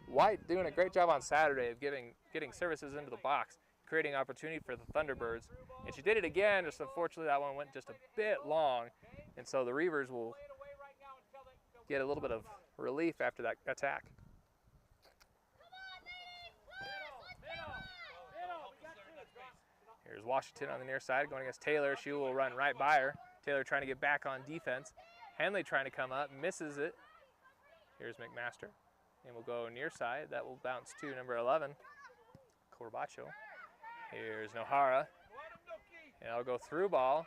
Speaker 1: White doing a great job on Saturday of getting services into the box, creating opportunity for the Thunderbirds, and she did it again. Just unfortunately, that one went just a bit long, and so the Reavers will get a little bit of relief after that attack. Here's Washington on the near side going against Taylor. She will run right by her. Taylor trying to get back on defense. Henley trying to come up, misses it. Here's McMaster. And we'll go near side. That will bounce to number 11, Corbacho. Here's Nohara. And I'll go through ball.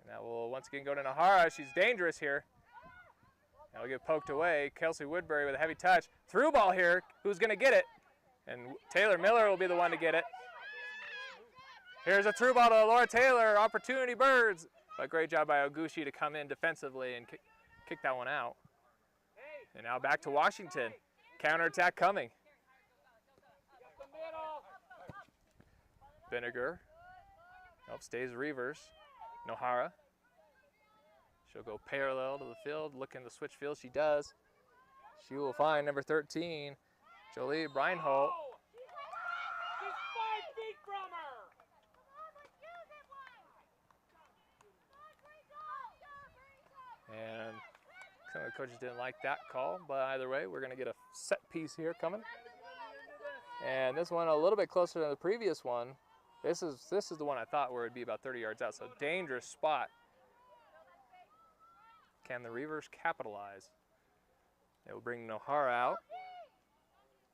Speaker 1: And that will once again go to Nohara. She's dangerous here. That'll get poked away. Kelsey Woodbury with a heavy touch. Through ball here. Who's going to get it? And Taylor Miller will be the one to get it. Here's a through ball to Laura Taylor. Opportunity Birds. But great job by Oguchi to come in defensively and kick that one out. And now back to Washington. Counterattack coming. Vinegar. Nope, stays Reavers. Nohara. She'll go parallel to the field, looking to switch field. She does. She will find number 13, Jolie Breinholt.
Speaker 2: She's 5 feet from her.
Speaker 1: And some of the coaches didn't like that call, but either way, we're going to get a set piece here coming. And this one a little bit closer than the previous one. This is the one I thought where it'd be about 30 yards out, so dangerous spot. Can the Reavers capitalize? They will bring Nohara out,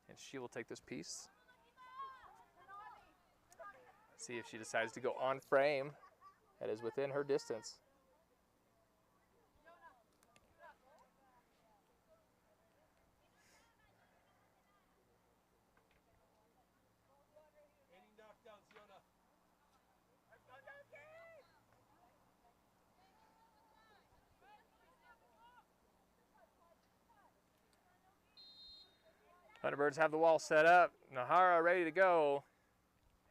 Speaker 1: and she will take this piece. See if she decides to go on frame. That is within her distance. Thunderbirds have the wall set up. Nohara ready to go.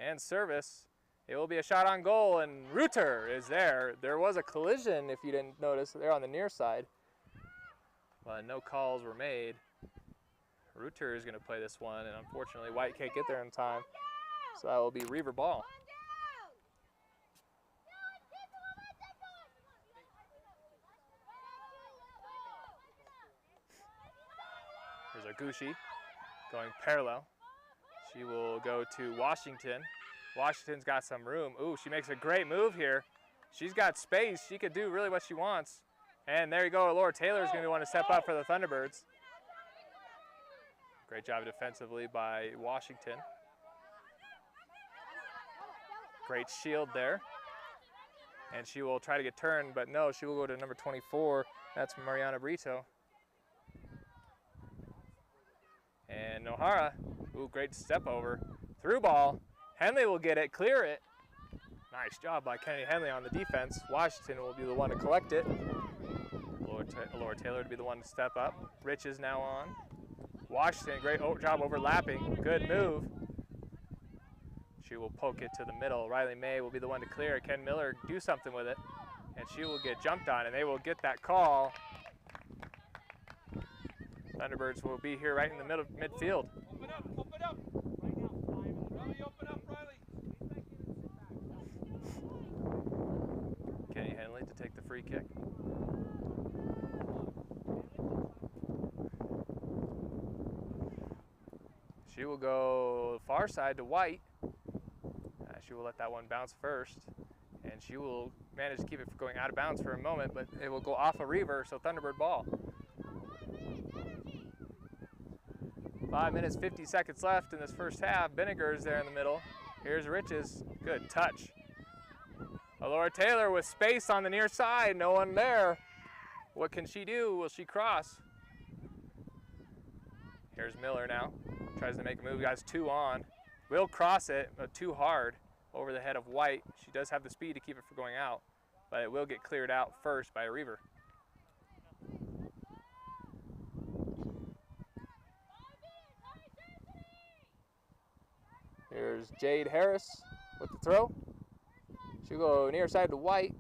Speaker 1: And service. It will be a shot on goal, and Reuter is there. There was a collision, if you didn't notice. They're on the near side. But no calls were made. Reuter is going to play this one, and unfortunately White can't get there in time. So that will be Reaver ball. Here's Oguchi going parallel. She will go to Washington. Washington's got some room. Ooh, she makes a great move here. She's got space. She could do really what she wants. And there you go. Laura Taylor is going to want to step up for the Thunderbirds. Great job defensively by Washington. Great shield there. And she will try to get turned, but no, she will go to number 24. That's Mariana Brito. And Nohara, ooh, great step over. Through ball. Henley will get it, clear it. Nice job by Kennedy Henley on the defense. Washington will be the one to collect it. Laura Taylor to be the one to step up. Rich is now on. Washington, great job overlapping. Good move. She will poke it to the middle. Riley May will be the one to clear it. Ken Miller do something with it. And she will get jumped on, and they will get that call. Thunderbirds will be here right in the middle midfield.
Speaker 2: Open up, open up. Right now, 5 in the Riley, open up, Riley.
Speaker 1: Kenny Henley to take the free kick. She will go far side to White. She will let that one bounce first. And she will manage to keep it from going out of bounds for a moment, but it will go off a Reaver, so Thunderbird ball. 5 minutes, 50 seconds left in this first half. Vinegar is there in the middle. Here's Riches. Good touch. Laura Taylor with space on the near side. No one there. What can she do? Will she cross? Here's Miller now. Tries to make a move. Guys, 2 on. Will cross it, but too hard over the head of White. She does have the speed to keep it from going out, but it will get cleared out first by a Reaver. Here's Jade Harris with the throw. She'll go near side to White,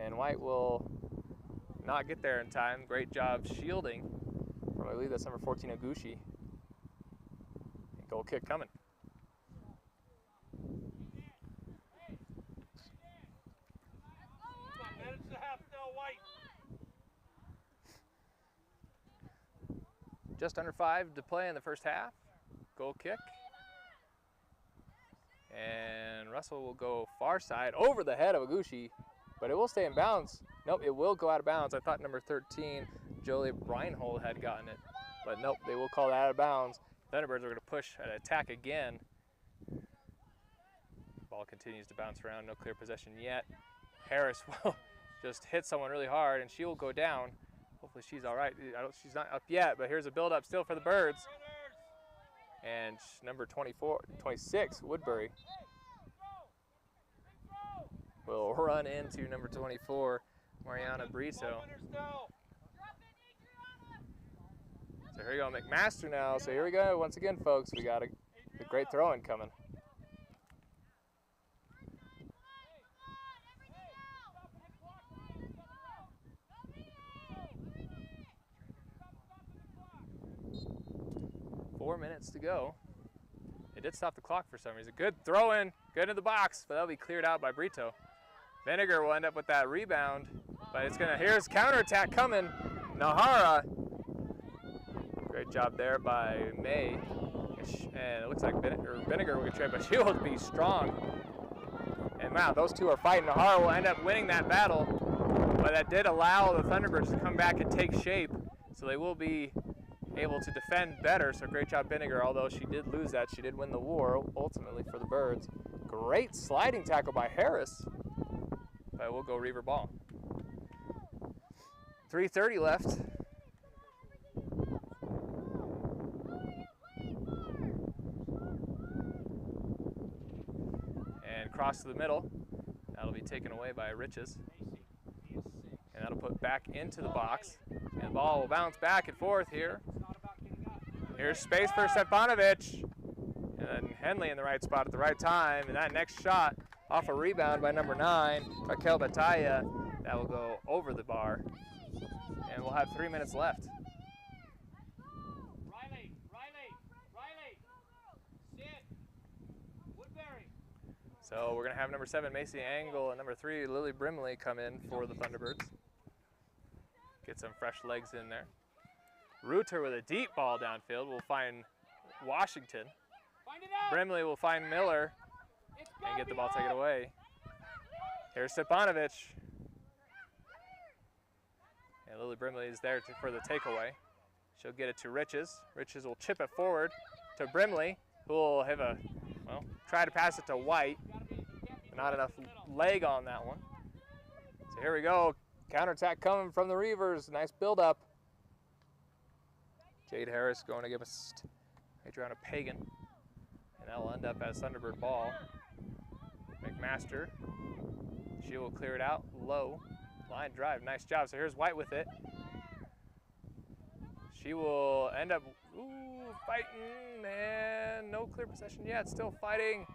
Speaker 1: and White will not get there in time. Great job shielding from, I believe that's number 14, Oguchi. Goal kick coming.
Speaker 2: Manage the half now, White.
Speaker 1: Just under 5 to play in the first half. Goal kick. And Russell will go far side over the head of Oguchi, but it will stay in bounds. Nope, it will go out of bounds. I thought number 13, Jolie Reinhold, had gotten it. But nope, they will call that out of bounds. Thunderbirds are going to push an attack again. Ball continues to bounce around, no clear possession yet. Harris will just hit someone really hard and she will go down. Hopefully she's all right. She's not up yet, but here's a build-up still for the Birds. And number 26, Woodbury, will run into number 24, Mariana Brito. So here we go, McMaster now. So here we go, once again, folks, we got a great throw-in coming. Four minutes to go. It did stop the clock for some reason. Good throw-in, good in the box, but that'll be cleared out by Brito. Vinegar will end up with that rebound, but it's gonna, here's counterattack coming. Nahara, great job there by May. And it looks like Vinegar will get tried, but she will be strong. And wow, those two are fighting. Nahara will end up winning that battle, but that did allow the Thunderbirds to come back and take shape, so they will be able to defend better. So great job, Vinegar. Although she did lose that, she did win the war ultimately for the Birds. Great sliding tackle by Harris, but we'll go Reaver ball. 3:30 left. And cross to the middle. That'll be taken away by Riches. And that'll put back into the box. And the ball will bounce back and forth here. Here's space for Stefanovic. And then Henley in the right spot at the right time. And that next shot off a rebound by number 9, Raquel Batalla. That will go over the bar. And we'll have 3 minutes left.
Speaker 2: Riley, sit. Woodbury.
Speaker 1: So we're going to have number 7, Macy Angle, and number 3, Lily Brimley, come in for the Thunderbirds. Get some fresh legs in there. Reuter with a deep ball downfield will find Washington.
Speaker 2: Find it out.
Speaker 1: Brimley will find Miller and get the ball taken away. Here's Stepanovic. And Lily Brimley is there for the takeaway. She'll get it to Riches. Riches will chip it forward to Brimley, who will have a, well, try to pass it to White. Not enough leg on that one. So here we go. Counterattack coming from the Reavers. Nice build-up. Jade Harris going to give us Adriana Pagan. And that'll end up as Thunderbird ball. McMaster. She will clear it out low. Line drive. Nice job. So here's White with it. She will end up fighting, and no clear possession yet. Still fighting.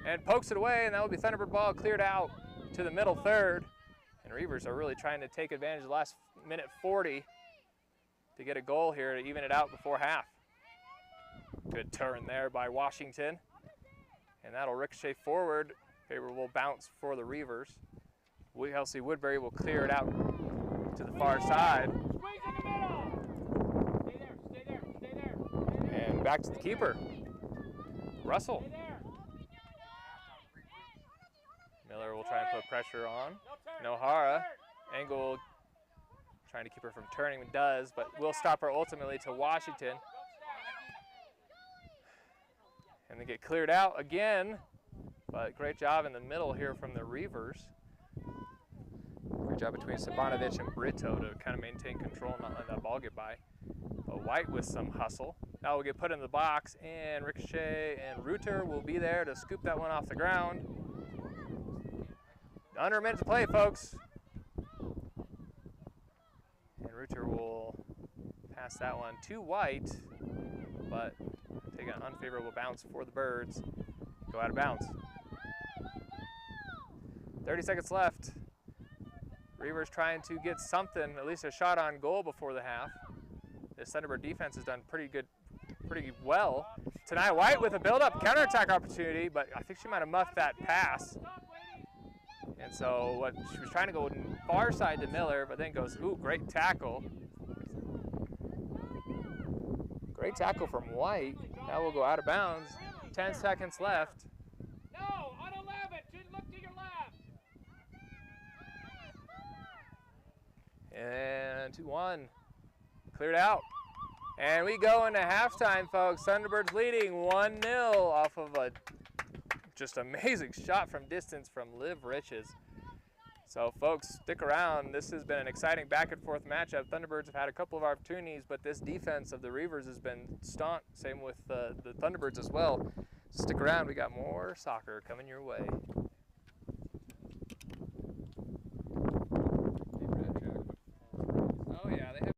Speaker 1: And pokes it away, and that will be Thunderbird ball cleared out to the middle third. And Reavers are really trying to take advantage of the last minute 40 to get a goal here to even it out before half. Good turn there by Washington. And that'll ricochet forward. Favorable bounce for the Reavers. Kelsey Woodbury will clear it out to the far side.
Speaker 2: Squeeze in the middle. Stay there.
Speaker 1: And back to the keeper, Russell.
Speaker 2: Stay there.
Speaker 1: Miller will try and put pressure on. Nohara. Angle trying to keep her from turning, does, but will stop her ultimately to Washington. And they get cleared out again, but great job in the middle here from the Reavers. Great job between Stefanovic and Brito to kind of maintain control and not let that ball get by. But White with some hustle. That will get put in the box, and Ricochet and Reuter will be there to scoop that one off the ground. Under a minute to play, folks. And Reuter will pass that one to White, but take an unfavorable bounce for the Birds. Go out of bounds. 30 seconds left. Reavers trying to get something, at least a shot on goal before the half. This Thunderbird defense has done pretty well. Tonight White with a build-up counterattack opportunity, but I think she might have muffed that pass. And so what she was trying to go far side to Miller, but then goes, ooh, great tackle. Great tackle from White. Now we'll go out of bounds. 10 seconds left.
Speaker 2: No, on 11, look to your left.
Speaker 1: And 2-1. Cleared out. And we go into halftime, folks. Thunderbirds leading 1-0 off of a just amazing shot from distance from Liv Riches. So, folks, stick around. This has been an exciting back and forth matchup. Thunderbirds have had a couple of opportunities, but this defense of the Reavers has been staunch. Same with the Thunderbirds as well. So stick around. We got more soccer coming your way. Oh, yeah. They have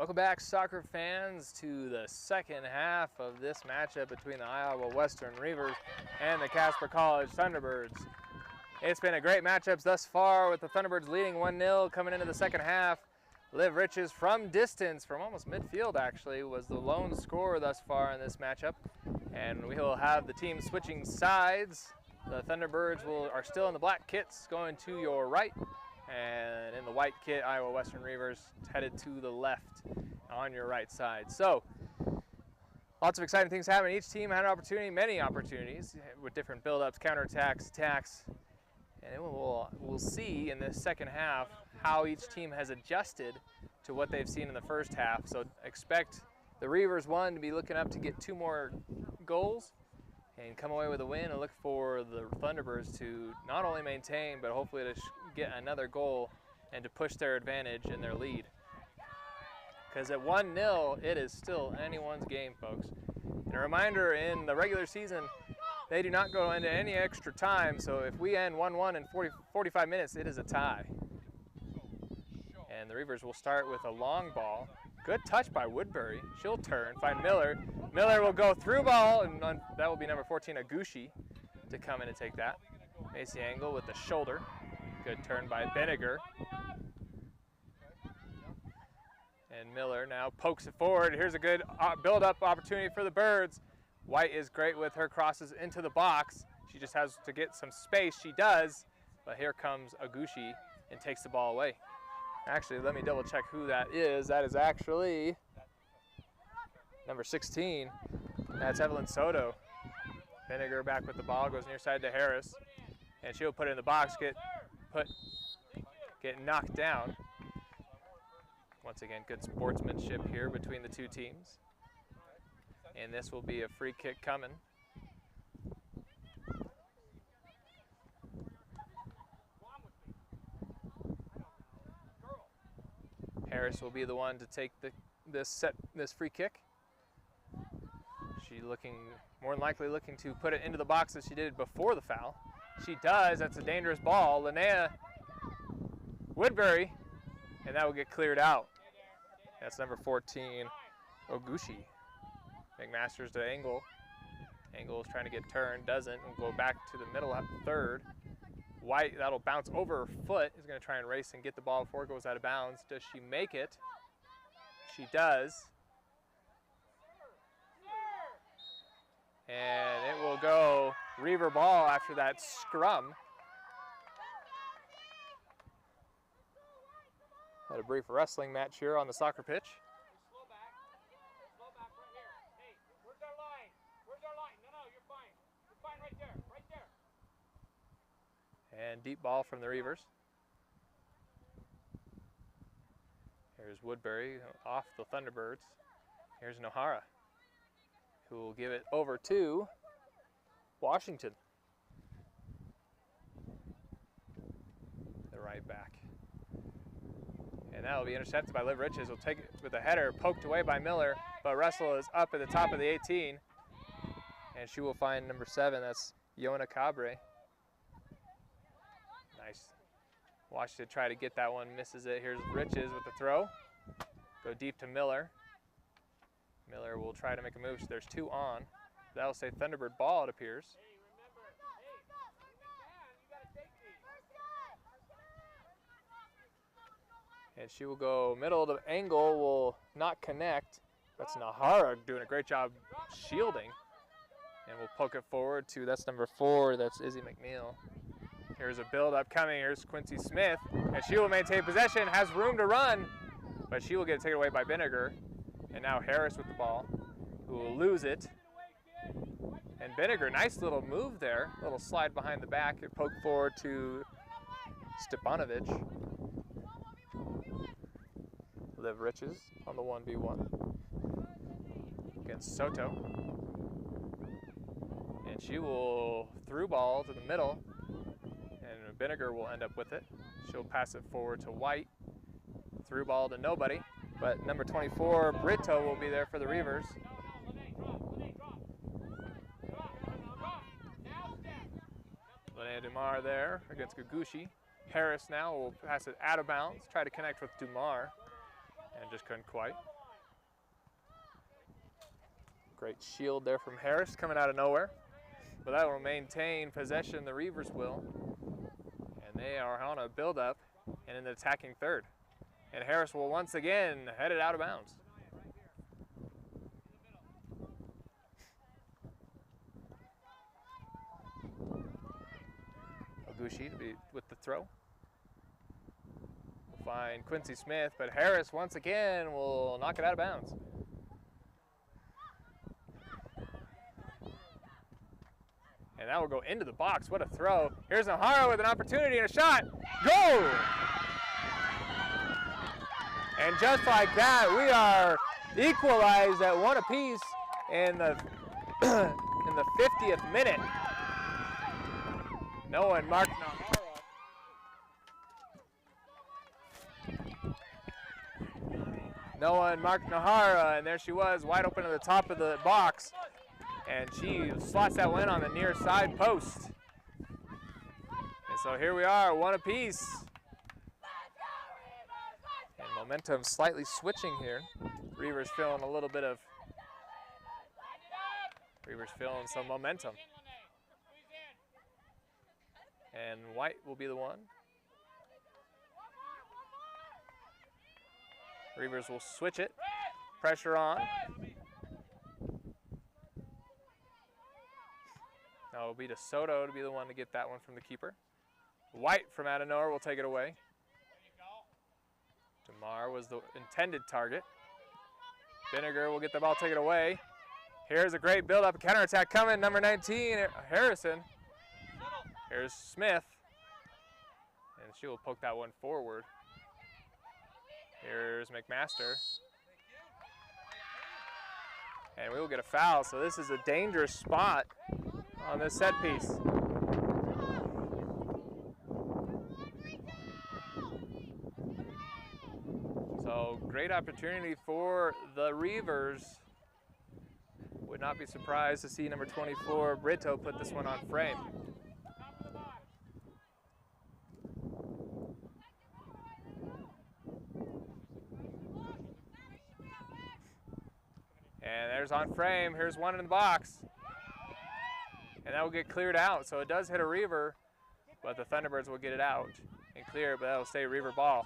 Speaker 1: Welcome back, soccer fans, to the second half of this matchup between the Iowa Western Reavers and the Casper College Thunderbirds. It's been a great matchup thus far, with the Thunderbirds leading 1-0 coming into the second half. Liv Riches from distance, from almost midfield actually, was the lone scorer thus far in this matchup. And we will have the team switching sides. The Thunderbirds are still in the black kits, going to your right. And in the white kit, Iowa Western Reavers headed to the left on your right side. So, lots of exciting things happening. Each team had an opportunity, many opportunities, with different build-ups, counterattacks, attacks. And we'll see in this second half how each team has adjusted to what they've seen in the first half. So expect the Reavers, one, to be looking up to get 2 more goals and come away with a win, and look for the Thunderbirds to not only maintain, but hopefully to get another goal and to push their advantage in their lead. Because at 1-0, it is still anyone's game, folks. And a reminder, in the regular season, they do not go into any extra time, so if we end 1-1 in 45 minutes, it is a tie. And the Reavers will start with a long ball. Good touch by Woodbury. She'll turn, find Miller. Miller will go through ball, and that will be number 14, Agushi, to come in and take that. Macy Angle with the shoulder. Good turn by Benniger. And Miller now pokes it forward. Here's a good build-up opportunity for the Birds. White is great with her crosses into the box. She just has to get some space. She does, but here comes Agushi and takes the ball away. Actually, let me double check who that is. That is actually number 16. That's Evelyn Soto. Benniger back with the ball, goes near side to Harris, and she'll put it in the box, get knocked down. Once again, good sportsmanship here between the two teams. And this will be a free kick coming. Harris will be the one to take this free kick. She more than likely looking to put it into the box as she did before the foul. She does. That's a dangerous ball. Linnea Woodbury, and that will get cleared out. That's number 14, Oguchi. McMaster's to Engel. Engel is trying to get turned, doesn't, and go back to the middle at the third. White, that'll bounce over her foot, is going to try and race and get the ball before it goes out of bounds. Does she make it? She does. And it will go Reaver ball after that scrum. Had a brief wrestling match here on the soccer pitch.
Speaker 2: Slow back right here. Hey, where's our line? Where's our line? No, you're fine. You're fine right there, right there.
Speaker 1: And deep ball from the Reavers. Here's Woodbury off the Thunderbirds. Here's Nohara, who will give it over to Washington, the right back. And that will be intercepted by Liv Riches. Will take it with a header, poked away by Miller, but Russell is up at the top of the 18. And she will find number 7, that's Yona Cabre. Nice. Washington try to get that one, misses it. Here's Riches with the throw. Go deep to Miller. Miller will try to make a move. There's 2 on. That'll say Thunderbird ball, it appears. And she will go middle to Angle, will not connect. That's Nahara doing a great job shielding. And we'll poke it forward to, that's number 4, that's Izzy McNeil. Here's a build-up coming, here's Quincy Smith. And she will maintain possession, has room to run, but she will get taken away by Benniger. And now Harris with the ball, who will lose it. And Benniger, nice little move there, little slide behind the back, and poke forward to Stepanovic. Liv Riches on the 1v1 against Soto. And she will through ball to the middle, and Benniger will end up with it. She'll pass it forward to White, through ball to nobody, but number 24, Brito, will be there for the Reavers. Linnea Dumar there against Gugushi. Harris now will pass it out of bounds, try to connect with Dumar, and just couldn't quite. Great shield there from Harris coming out of nowhere. But that will maintain possession, the Reavers will. And they are on a build-up and in the attacking third. And Harris will once again head it out of bounds. Oguchi to be with the throw. We'll find Quincy Smith, but Harris once again will knock it out of bounds. And that will go into the box. What a throw. Here's Nahara with an opportunity and a shot. Goal! And just like that, we are equalized at one apiece in the in the 50th minute. No one marked Nahara. No one marked Nahara, and there she was, wide open at the top of the box. And she slots that one on the near side post. And so here we are, one apiece. And momentum slightly switching here. Reavers feeling a little bit of, Reavers feeling some momentum. And White will be the one. Reavers will switch it, pressure on. Now it will be to Soto to be the one to get that one from the keeper. White from out of nowhere will take it away. DeMar was the intended target. Vinegar will get the ball taken away. Here's a great build-up, counterattack coming, number 19, Harrison. Here's Smith. And she will poke that one forward. Here's McMaster. And we will get a foul, so this is a dangerous spot on this set piece. So great opportunity for the Reavers. Would not be surprised to see number 24, Brito, put this one on frame. And there's on frame, here's one in the box. And that will get cleared out, so it does hit a Reaver, but the Thunderbirds will get it out and clear, but that will stay Reaver ball.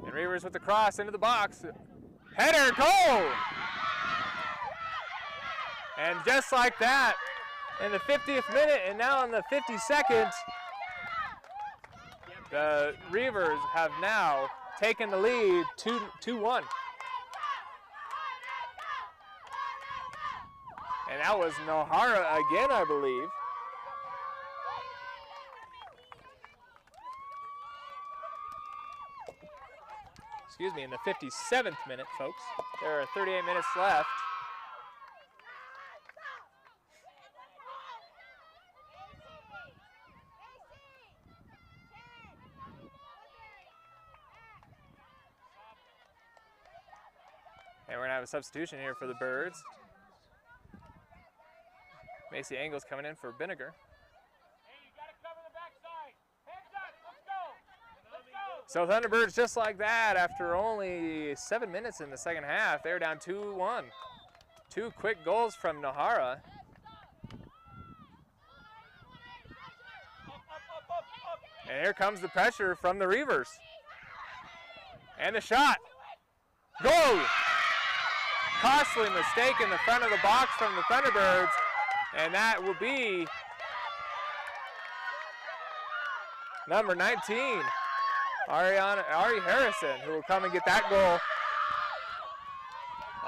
Speaker 1: And Reavers with the cross into the box. Header, goal! And just like that, in the 50th minute, and now in the 52nd, the Reavers have now taken the lead 2-1. And that was Nahara again, I believe. Excuse me, in the 57th minute, folks. There are 38 minutes left. And we're going to have a substitution here for the Birds. Macy Engels coming in for Vinegar. So Thunderbirds, just like that, after only 7 minutes in the second half, they're down 2-1. Two quick goals from Nahara. And here comes the pressure from the Reavers. And the shot. Goal! Costly mistake in the front of the box from the Thunderbirds, and that will be number 19, Ari Harrison, who will come and get that goal.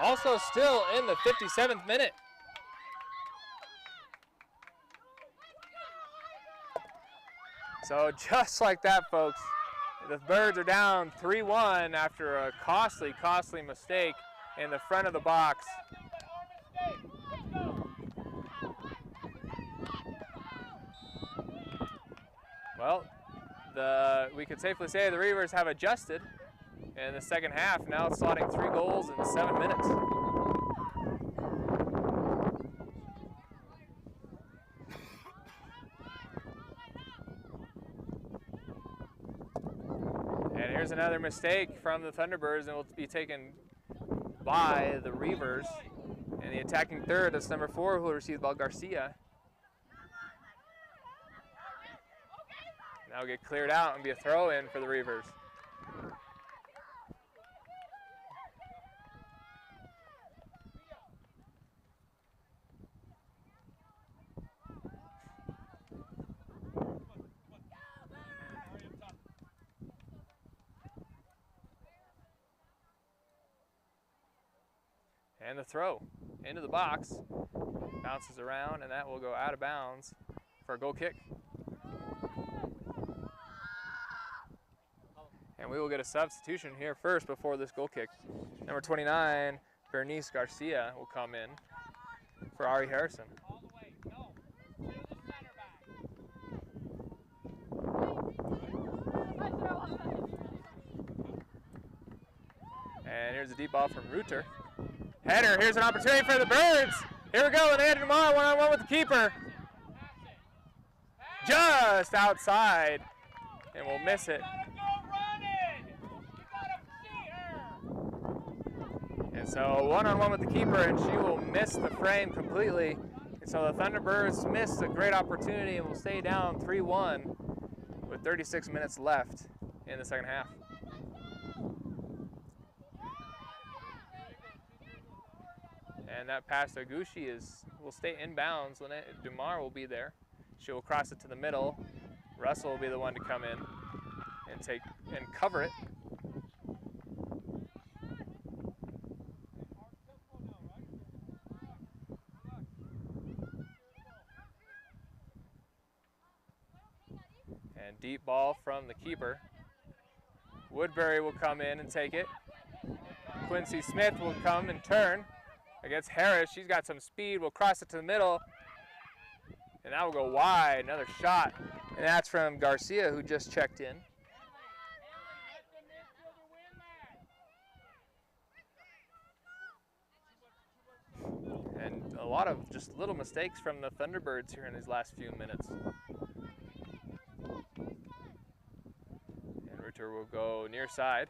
Speaker 1: Also still in the 57th minute. So just like that, folks, the Birds are down 3-1 after a costly mistake in the front of the box. Well, we could safely say the Reavers have adjusted in the second half, now slotting 3 goals in 7 minutes. here's another mistake from the Thunderbirds, and will be taken by the Reavers. And the attacking third, that's number 4, who will receive the ball, Garcia. Now get cleared out and be a throw in for the Reavers. And the throw into the box, bounces around, and that will go out of bounds for a goal kick. And we will get a substitution here first before this goal kick. Number 29, Bernice Garcia will come in for Ari Harrison.
Speaker 2: All the way. No. To the center back.
Speaker 1: And here's a deep ball from Reuter. Header, here's an opportunity for the Birds. Here we go, and they head tomorrow, one-on-one with the keeper. Just outside, and we'll miss it. And so one-on-one with the keeper, and she will miss the frame completely. And so the Thunderbirds missed a great opportunity and will stay down 3-1 with 36 minutes left in the second half. And that pass to Agushi will stay inbounds. Dumar will be there. She will cross it to the middle. Russell will be the one to come in and cover it. And deep ball from the keeper. Woodbury will come in and take it. Quincy Smith will come and turn against Harris. She's got some speed. We'll cross it to the middle. And that will go wide. Another shot. And that's from Garcia, who just checked in. And a lot of just little mistakes from the Thunderbirds here in these last few minutes. And Reuter will go near side.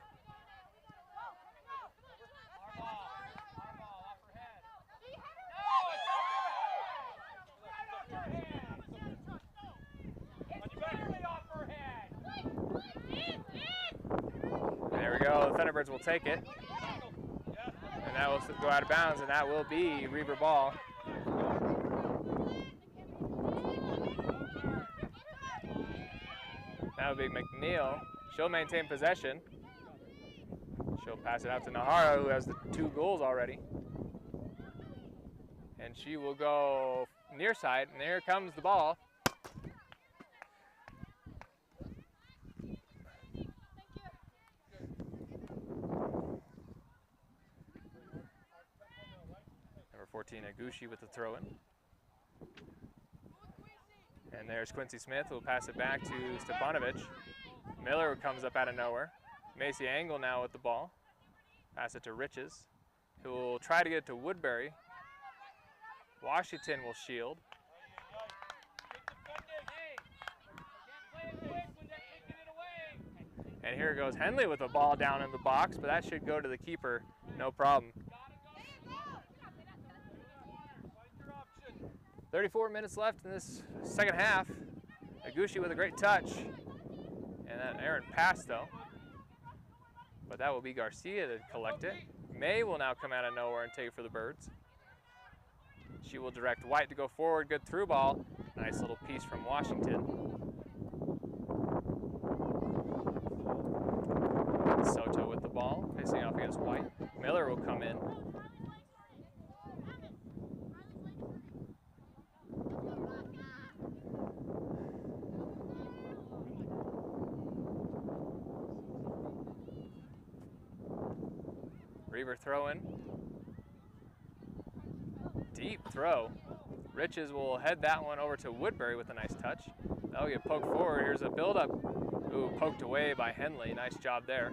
Speaker 1: There we go, the Thunderbirds will take it. And that will go out of bounds, and that will be Reaver ball. That will be McNeil. She'll maintain possession. She'll pass it out to Nahara, who has the 2 goals already. And she will go near side, and here comes the ball. Number 14, Agushi with the throw-in. And there's Quincy Smith, who will pass it back to Stepanovic. Miller comes up out of nowhere. Macy Angle now with the ball. Pass it to Riches, who will try to get it to Woodbury. Washington will shield. And here goes Henley with the ball down in the box, but that should go to the keeper, no problem. 34 minutes left in this second half. Agushi with a great touch. And that errant pass though. But that will be Garcia to collect it. May will now come out of nowhere and take it for the Birds. She will direct White to go forward, good through ball. Nice little piece from Washington. Soto with the ball, facing off against White. Miller will come in. Reaver throw in. Deep throw. Riches will head that one over to Woodbury with a nice touch. That'll get poked forward. Here's a build-up. Ooh, poked away by Henley. Nice job there.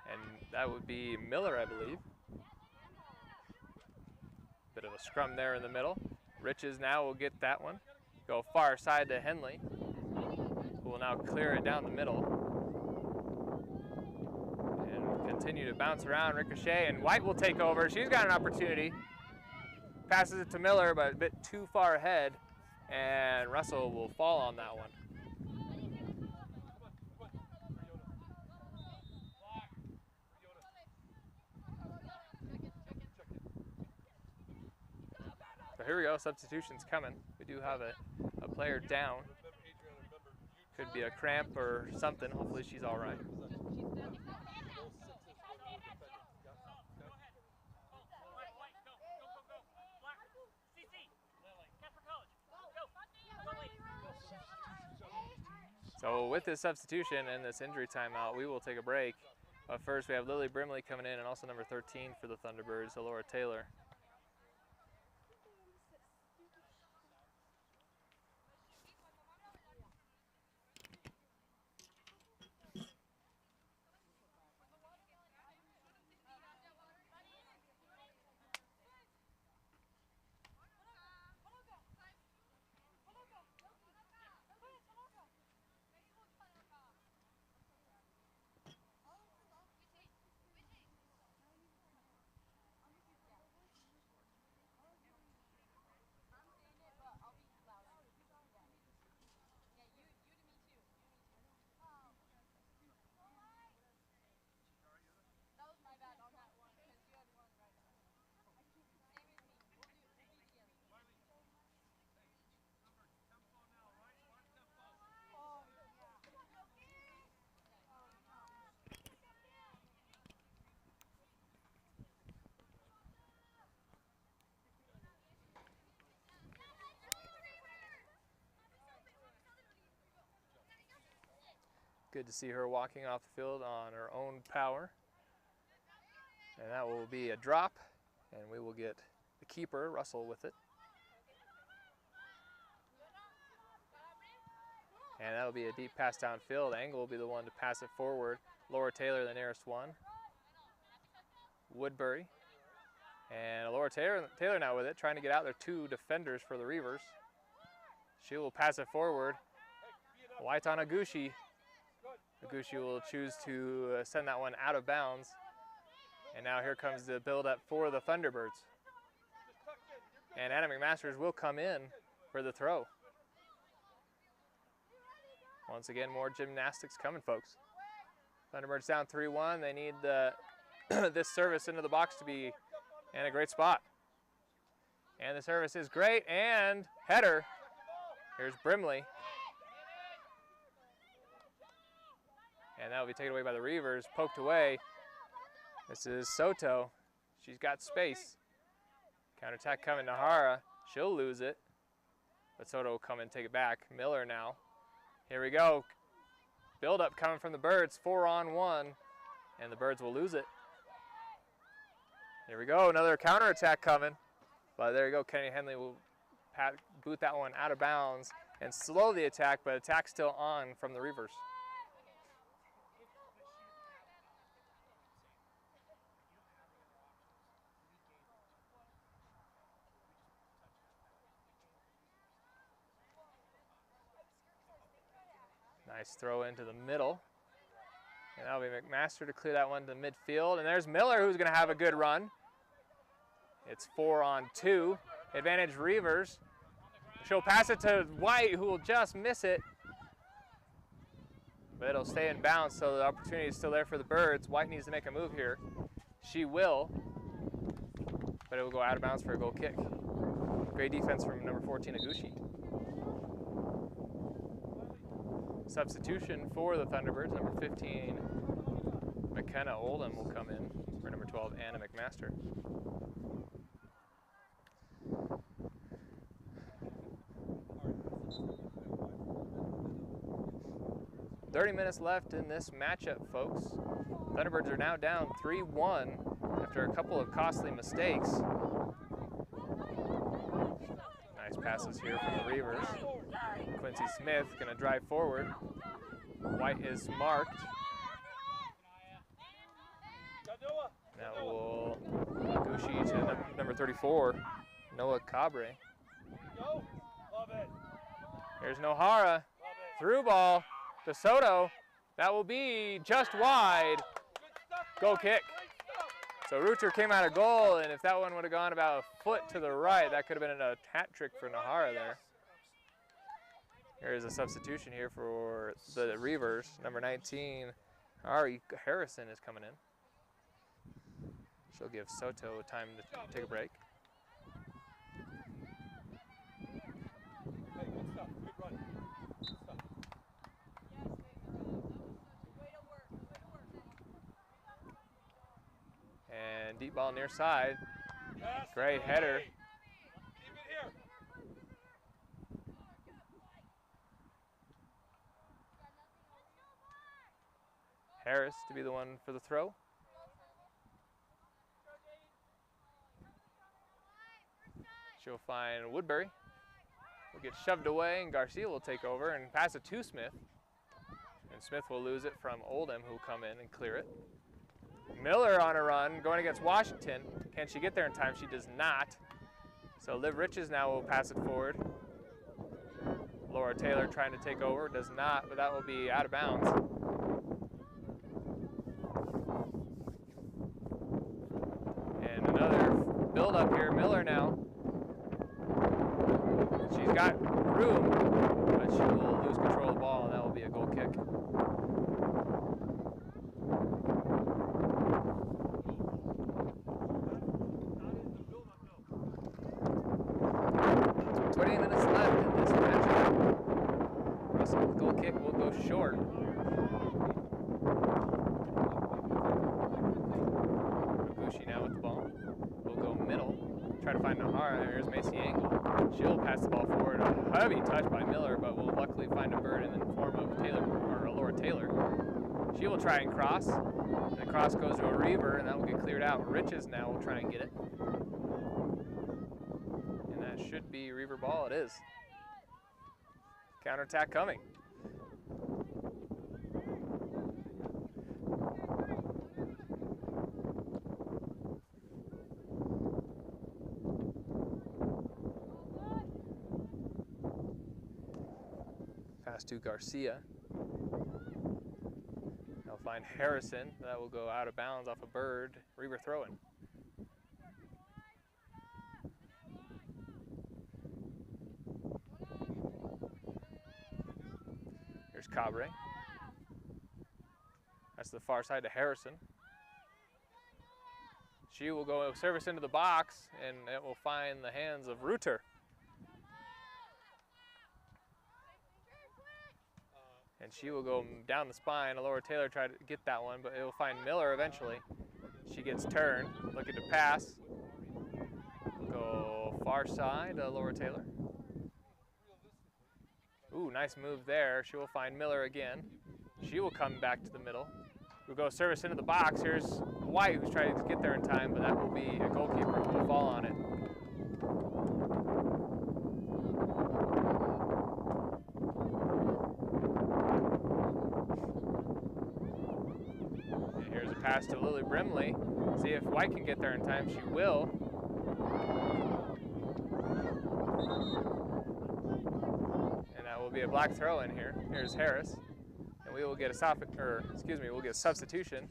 Speaker 1: And that would be Miller, I believe. Bit of a scrum there in the middle. Riches now will get that one. Go far side to Henley, who will will now clear it down the middle. And continue to bounce around, ricochet, and White will take over. She's got an opportunity. Passes it to Miller, but a bit too far ahead, and Russell will fall on that one. So here we go, substitution's coming. We do have a player down. Could be a cramp or something. Hopefully she's all right. So with this substitution and this injury timeout, we will take a break. But first we have Lily Brimley coming in, and also number 13 for the Thunderbirds, Laura Taylor. Good to see her walking off the field on her own power. And that will be a drop, and we will get the keeper, Russell, with it. And that'll be a deep pass downfield. Angle will be the one to pass it forward. Laura Taylor, the nearest one. Woodbury. And Laura Taylor now with it, trying to get out there. Two defenders for the Reavers. She will pass it forward. White on Agushi. Agushi will choose to send that one out of bounds. And now here comes the build-up for the Thunderbirds. And Anna McMasters will come in for the throw. Once again, more gymnastics coming, folks. Thunderbirds down 3-1. They need this service into the box to be in a great spot. And the service is great, and header. Here's Brimley. And that will be taken away by the Reavers, poked away. This is Soto. She's got space. Counterattack coming to Hara. She'll lose it, but Soto will come and take it back. Miller now. Here we go. Build up coming from the Birds, 4-on-1, and the Birds will lose it. Here we go, another counterattack coming. But there you go, Kenny Henley will boot that one out of bounds and slow the attack, but attack still on from the Reavers. Nice throw into the middle. And that'll be McMaster to clear that one to midfield. And there's Miller, who's going to have a good run. It's 4-on-2. Advantage Reavers. She'll pass it to White, who will just miss it. But it'll stay in bounds, so the opportunity is still there for the Birds. White needs to make a move here. She will. But it will go out of bounds for a goal kick. Great defense from number 14, Agushi. Substitution for the Thunderbirds, number 15, McKenna Oldham will come in for number 12, Anna McMaster. $30 left in this matchup, folks. Thunderbirds are now down 3-1 after a couple of costly mistakes. Nice passes here from the Reavers. Quincy Smith going to drive forward. White is marked. That will Gucci to number 34, Noah Cabre. Here's Nohara. Through ball. to Soto. That will be just wide. Goal kick. So Reuter came out of goal, and if that one would have gone about a foot to the right, that could have been a hat trick for Nahara there. Here's a substitution here for the Reavers. Number 19, Ari Harrison is coming in. She'll give Soto time to take a break.
Speaker 2: Hey, good stuff. Good run. Good stuff.
Speaker 1: And deep ball near side.
Speaker 2: Yes.
Speaker 1: Great header.
Speaker 2: Keep it here.
Speaker 1: Harris to be the one for the throw. She'll find Woodbury. Will get shoved away, and Garcia will take over and pass it to Smith. And Smith will lose it from Oldham, who'll come in and clear it. Miller on a run, going against Washington. Can she get there in time? She does not. So Liv Riches now will pass it forward. Laura Taylor trying to take over, does not, but that will be out of bounds. And another build up here, Miller now. She's got room, but she will lose control of the ball, and that will be a goal kick. Goal kick will go short. Noguchi now with the ball. Will go middle. Try to find Nahara. Here's Macy Angle. She'll pass the ball forward. A heavy touch by Miller, but will luckily find a bird in the form of Taylor, or Laura Taylor. She will try and cross. And the cross goes to a Reaver, and that will get cleared out. Riches now will try and get it. And that should be Reaver ball. It is. Counterattack coming. Pass to Garcia. They'll find Harrison. That will go out of bounds off a bird. Reaver throwing. Here's Cabre. That's the far side to Harrison. She will go service into the box, and it will find the hands of Reuter. And she will go down the spine. Laura Taylor tried to get that one, but it will find Miller eventually. She gets turned, looking to pass. Go far side to Laura Taylor. Ooh, nice move there. She will find Miller again. She will come back to the middle. We'll go service into the box. Here's White, who's trying to get there in time, but that will be a goalkeeper who will fall on it. And here's a pass to Lily Brimley. See if White can get there in time. She will. Will be a black throw in here. Here's Harris, and we will get we'll get a substitution.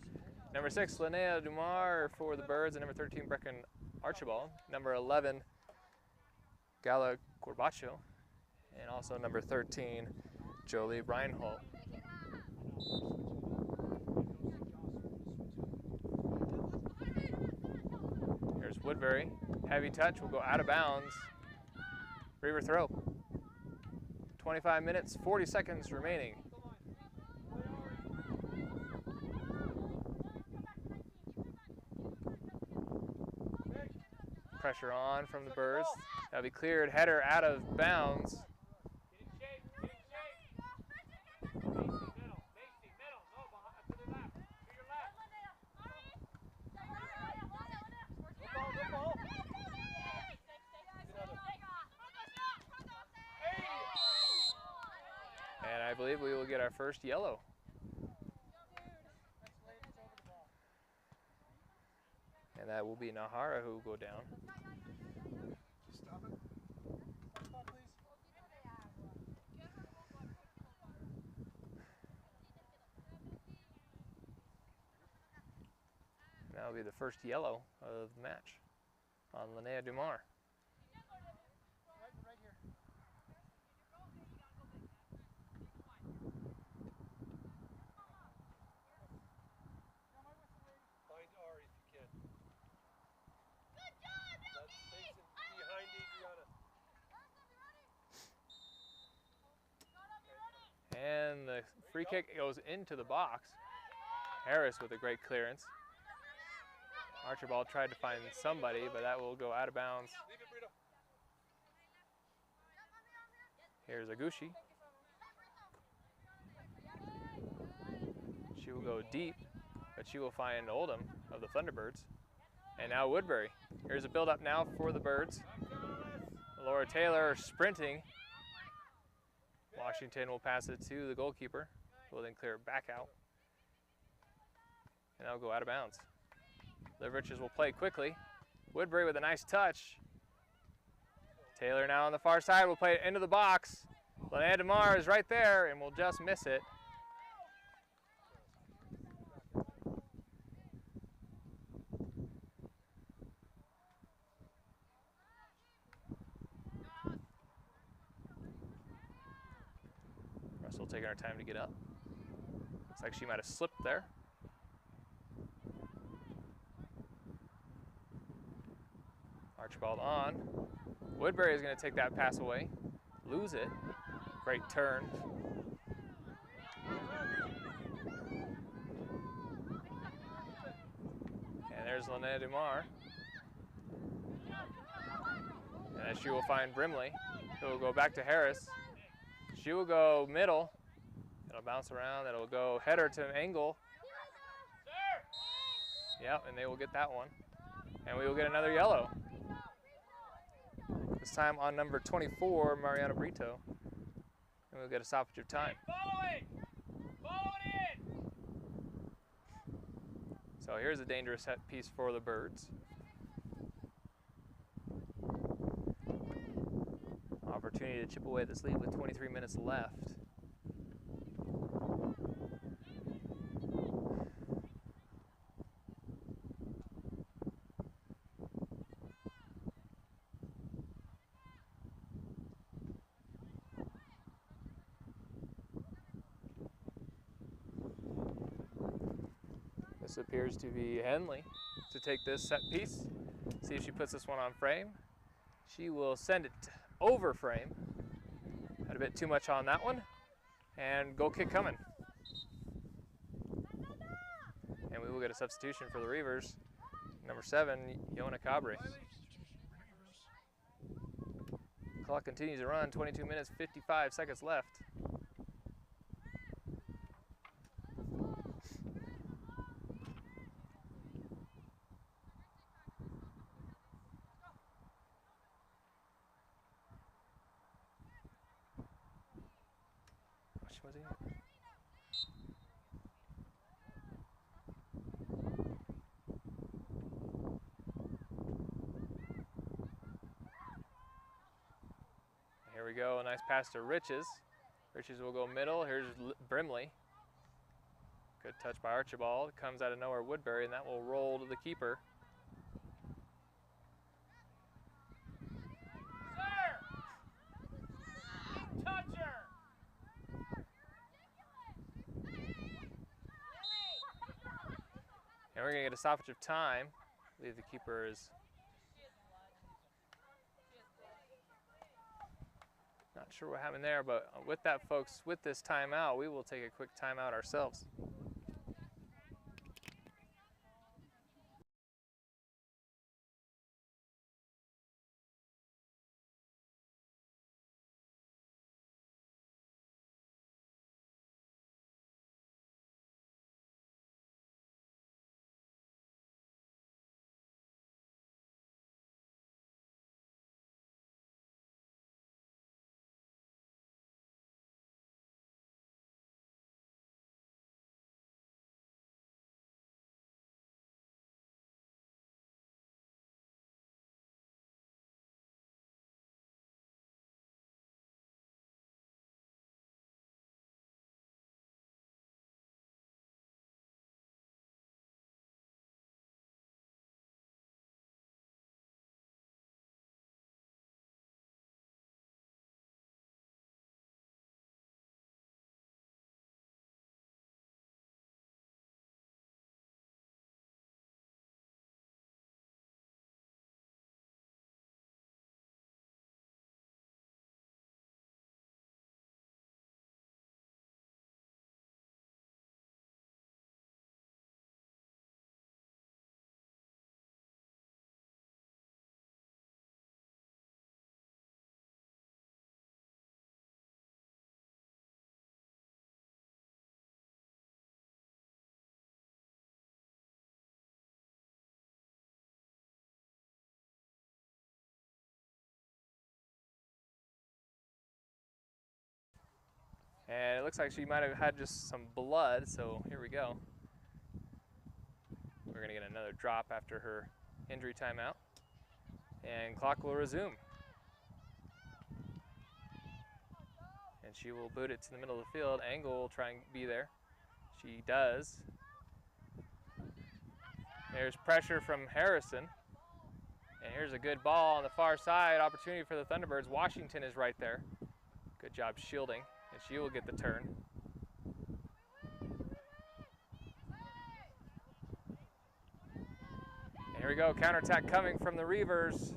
Speaker 1: Number 6, Linnea Dumar for the Birds, and number 13, Brecken Archibald. Number 11, Gala Corbacho, and also number 13, Jolie Reinhold. Here's Woodbury. Heavy touch will go out of bounds. Reaver throw. 25 minutes, 40 seconds remaining. Pressure on from the Birds. That'll be cleared. Header out of bounds. And I believe we will get our first yellow. And that will be Nahara who will go down.
Speaker 2: Stop it. Stop, please.
Speaker 1: That'll be the first yellow of the match on Linnea Dumar.
Speaker 2: Right here.
Speaker 3: Find Ari if you can. Good job, that's facing behind Adriana.
Speaker 1: And the free kick goes into the box. Harris with a great clearance. Archibald tried to find somebody, but that will go out of bounds.
Speaker 3: Leave it, Brito.
Speaker 1: Here's Agushi. She will go deep, but she will find Oldham of the Thunderbirds. And now Woodbury. Here's a build-up now for the Birds. Laura Taylor sprinting. Washington will pass it to the goalkeeper, who will then clear it back out. And that'll go out of bounds. The Riches will play quickly. Woodbury with a nice touch. Taylor now on the far side will play it into the box. Linnea Dumar is right there and will just miss it. Russell taking her time to get up. Looks like she might have slipped there. Archibald on. Woodbury is going to take that pass away, lose it. Great turn. And there's Linnea Dumar. And she will find Brimley, who will go back to Harris. She will go middle. It'll bounce around. It'll go header to Engel. Yep, and they will get that one. And we will get another yellow. This time on number 24, Mariana Brito. And we'll get a stoppage of time.
Speaker 2: Follow it in.
Speaker 1: So here's a dangerous set piece for the Birds. Opportunity to chip away this lead with 23 minutes left. This appears to be Henley to take this set piece. See if she puts this one on frame. She will send it over frame. Had a bit too much on that one. And goal kick coming. And we will get a substitution for the Reavers. Number 7, Yona Cabri. Clock continues to run, 22 minutes, 55 seconds left. Was he? Here we go, a nice pass to Riches. Riches will go middle. Here's Brimley. Good touch by Archibald. Comes out of nowhere, Woodbury, and that will roll to the keeper. And we're going to get a stoppage of time. I believe the keeper is not sure what happened there, but with that, folks, with this timeout, we will take a quick timeout ourselves. And it looks like she might have had just some blood, so here we go. We're gonna get another drop after her injury timeout. And clock will resume. And she will boot it to the middle of the field. Angle will try and be there. She does. There's pressure from Harrison. And here's a good ball on the far side. Opportunity for the Thunderbirds. Washington is right there. Good job shielding. And she will get the turn. And here we go. Counterattack coming from the Reavers.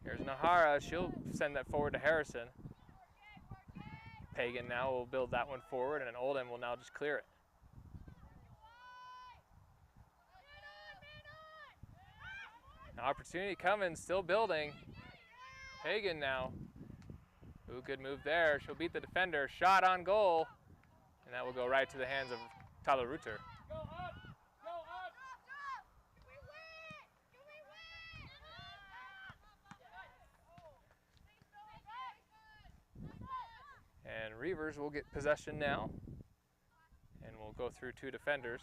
Speaker 1: Here's Nahara. She'll send that forward to Harrison. Pagan now will build that one forward, and Oldham will now just clear it. An opportunity coming, still building. Pagan now. Ooh, good move there. She'll beat the defender. Shot on goal. And that will go right to the hands of Tyler Reuter. And Reavers will get possession now. And we'll go through two defenders.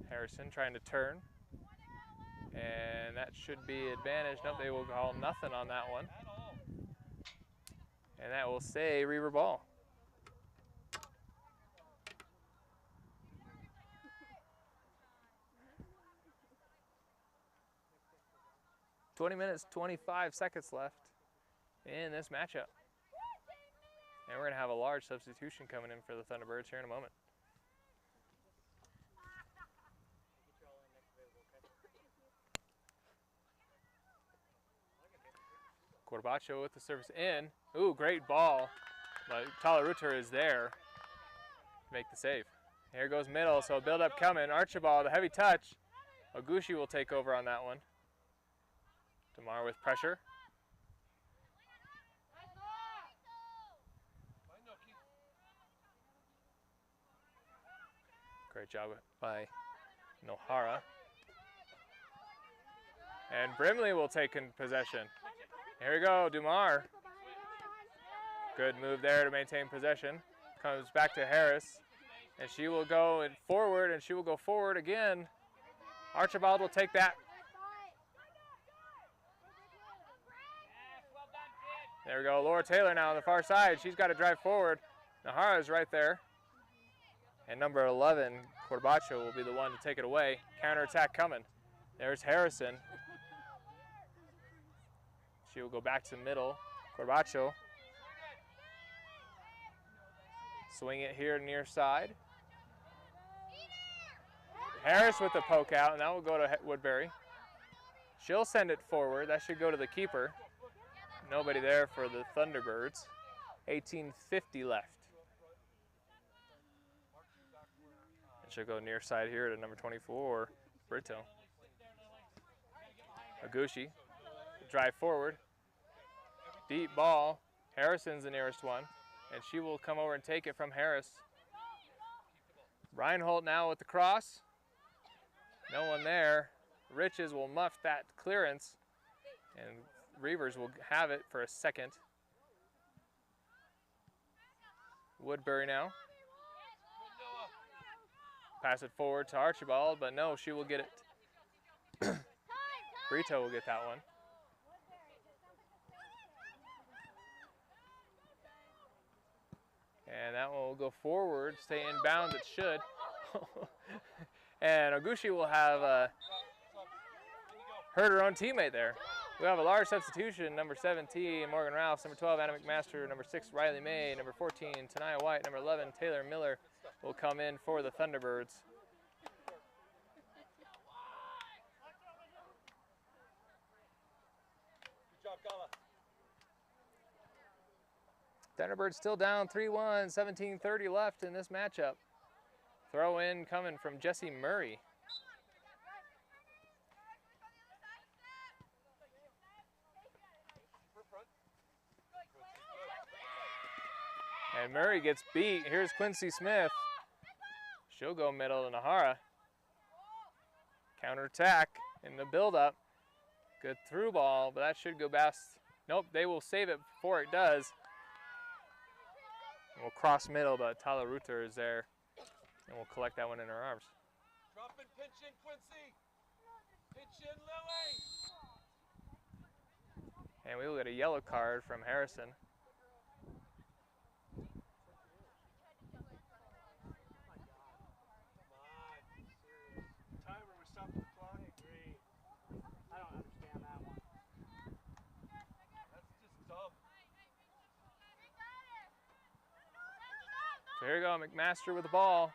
Speaker 1: Harrison trying to turn. And that should be advantage. Nope, they will call nothing on that one. And that will stay Reaver ball. "20 minutes, 25 seconds left in this matchup. And we're going to have a large substitution coming in for the Thunderbirds here in a moment. Corbacho with the service in. Ooh, great ball. But Tyler Reuter is there to make the save. Here goes middle, so a build-up coming. Archibald, a heavy touch. Oguchi will take over on that one. Damar with pressure. Great job by Nohara. And Brimley will take in possession. Here we go, Dumar. Good move there to maintain possession. Comes back to Harris. And she will go forward, and she will go forward again. Archibald will take that. There we go, Laura Taylor now on the far side. She's got to drive forward. Nahara is right there. And number 11, Corbacho, will be the one to take it away. Counterattack coming. There's Harrison. She will go back to the middle. Corbacho. Swing it here near side. Harris with the poke out, and that will go to Woodbury. She'll send it forward. That should go to the keeper. Nobody there for the Thunderbirds. 18:50 left. It should go near side here to number 24, Brito. Oguchi, drive forward. Deep ball. Harrison's the nearest one, and she will come over and take it from Harris. Reinhold now with the cross. No one there. Riches will muff that clearance, and Reavers will have it for a second. Woodbury now. Pass it forward to Archibald, but no, she will get it. Brito will get that one. And that one will go forward, stay in bounds, it should. And Oguchi will have hurt her own teammate there. We have a large substitution, number 17, Morgan Ralphs, number 12, Anna McMaster, number 6, Riley May, number 14, Tanaya White, number 11, Taylor Miller will come in for the Thunderbirds.
Speaker 3: Good job, Gala.
Speaker 1: Thunderbirds still down 3-1, 17:30 left in this matchup. Throw in coming from Jesse Murray. And Murray gets beat. Here's Quincy Smith. She'll go middle to Nahara. Counterattack in the buildup. Good through ball, but that should go past. Nope, they will save it before it does. And we'll cross middle, but Tyler Ruther is there, and we'll collect that one in her arms.
Speaker 3: Drop and pinch in, Quincy. Pinch in, Lily.
Speaker 1: And we will get a yellow card from Harrison.
Speaker 3: Timer, we stopped the clock. Great.
Speaker 2: I don't understand that one.
Speaker 3: That's just dumb.
Speaker 1: So here we go, McMaster with the ball.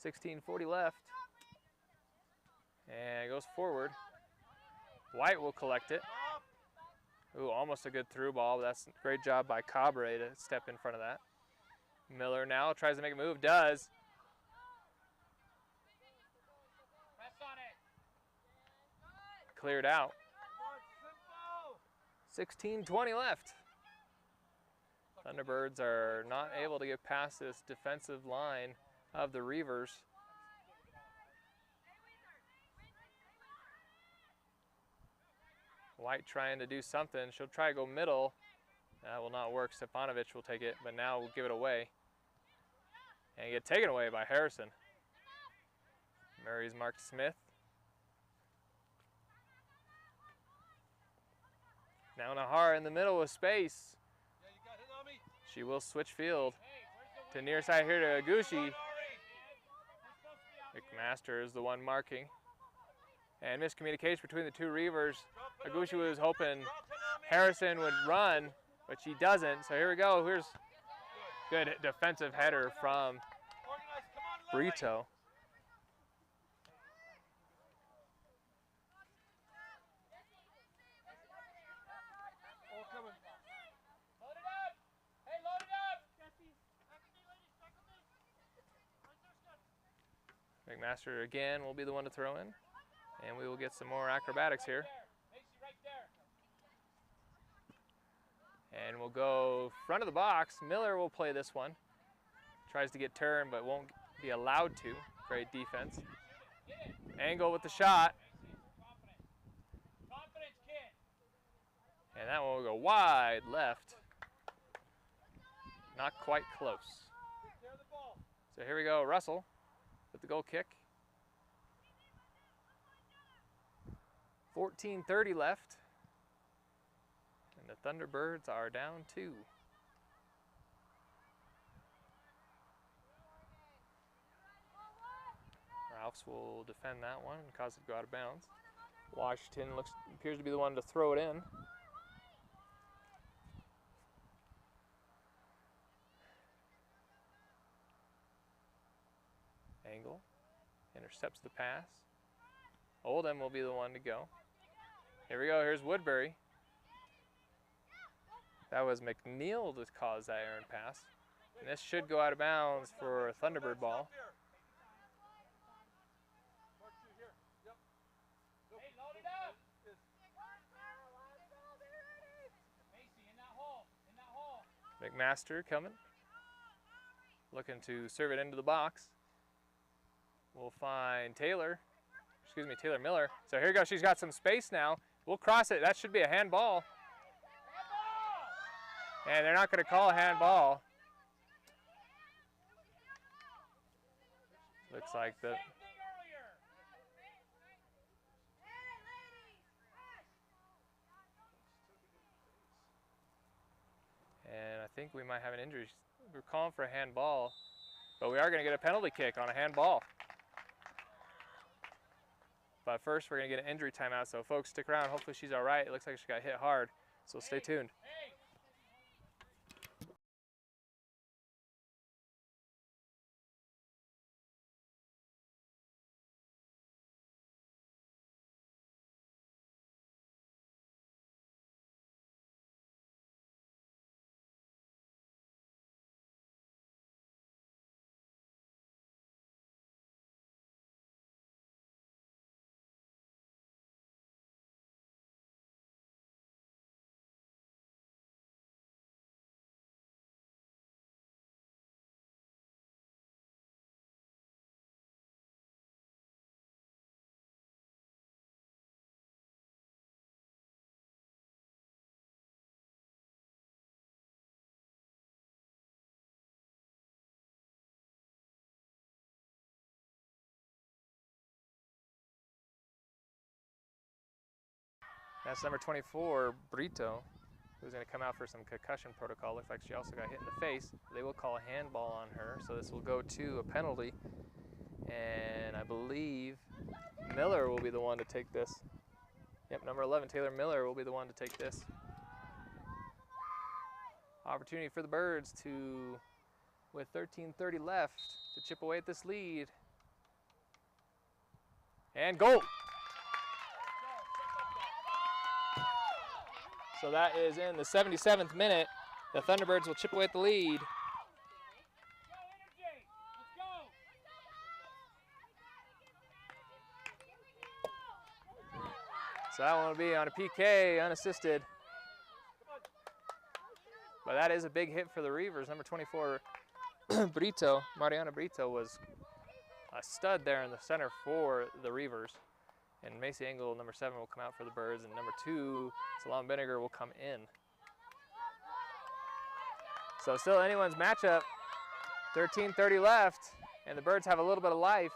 Speaker 1: .16:40 left. And it goes forward. White will collect it. Ooh, almost a good through ball, but that's a great job by Cabre to step in front of that. Miller now tries to make a move, does.
Speaker 2: Press on it.
Speaker 1: Cleared out.
Speaker 3: Come on, simple.
Speaker 1: 16:20 left. Thunderbirds are not able to get past this defensive line of the Reavers. White trying to do something. She'll try to go middle. That will not work. Stefanovic will take it, but now we'll give it away. And get taken away by Harrison. Murray's marked Smith. Now Nahar in the middle with space.
Speaker 3: Yeah, you got it on me.
Speaker 1: She will switch field to near side here to Agushi. McMaster is the one marking. And miscommunication between the two Reavers. Agushi was hoping Harrison would run, but she doesn't. So here we go. Here's good defensive header from Brito.
Speaker 3: All coming.
Speaker 2: Load it up. Hey, load it up.
Speaker 1: McMaster again will be the one to throw in. And we will get some more acrobatics here.
Speaker 2: Macy, right there.
Speaker 1: And we'll go front of the box. Miller will play this one. Tries to get turned, but won't be allowed to. Great defense. Angle with the shot.
Speaker 2: Confidence, kid.
Speaker 1: And that one will go wide left. Not quite close.
Speaker 3: Take care of the ball.
Speaker 1: So here we go, Russell with the goal kick. 14:30 left. And the Thunderbirds are down 2. Ralphs will defend that one and cause it to go out of bounds. Washington appears to be the one to throw it in. Angle intercepts the pass. Oldham will be the one to go. Here we go, here's Woodbury. That was McNeil to cause that errant pass. And this should go out of bounds for a Thunderbird ball.
Speaker 3: Mark 2 here. Yep.
Speaker 2: Hey, load it up. Macy, in that hole. In that hole.
Speaker 1: McMaster coming. Looking to serve it into the box. We'll find Taylor Miller. So here we go, she's got some space now. We'll cross it, that should be a handball. And they're not gonna call a handball. Looks like the, and I think we might have an injury. We're calling for a handball, but we are gonna get a penalty kick on a handball. But first, we're going to get an injury timeout, so folks, stick around. Hopefully she's all right. It looks like she got hit hard, so stay tuned. That's number 24, Brito, who's going to come out for some concussion protocol. Looks like she also got hit in the face. They will call a handball on her, so this will go to a penalty. And I believe Miller will be the one to take this. Yep, number 11, Taylor Miller will be the one to take this. Opportunity for the Birds to, with 13:30 left, to chip away at this lead. And goal! So that is in the 77th minute. The Thunderbirds will chip away at the lead. So that one will be on a PK, unassisted. But that is a big hit for the Reavers. Number 24, Brito, Mariana Brito, was a stud there in the center for the Reavers. And Macy Engel, number 7, will come out for the Birds. And number 2, Salam Vinegar, will come in. So still anyone's matchup. 13:30 left, and the Birds have a little bit of life.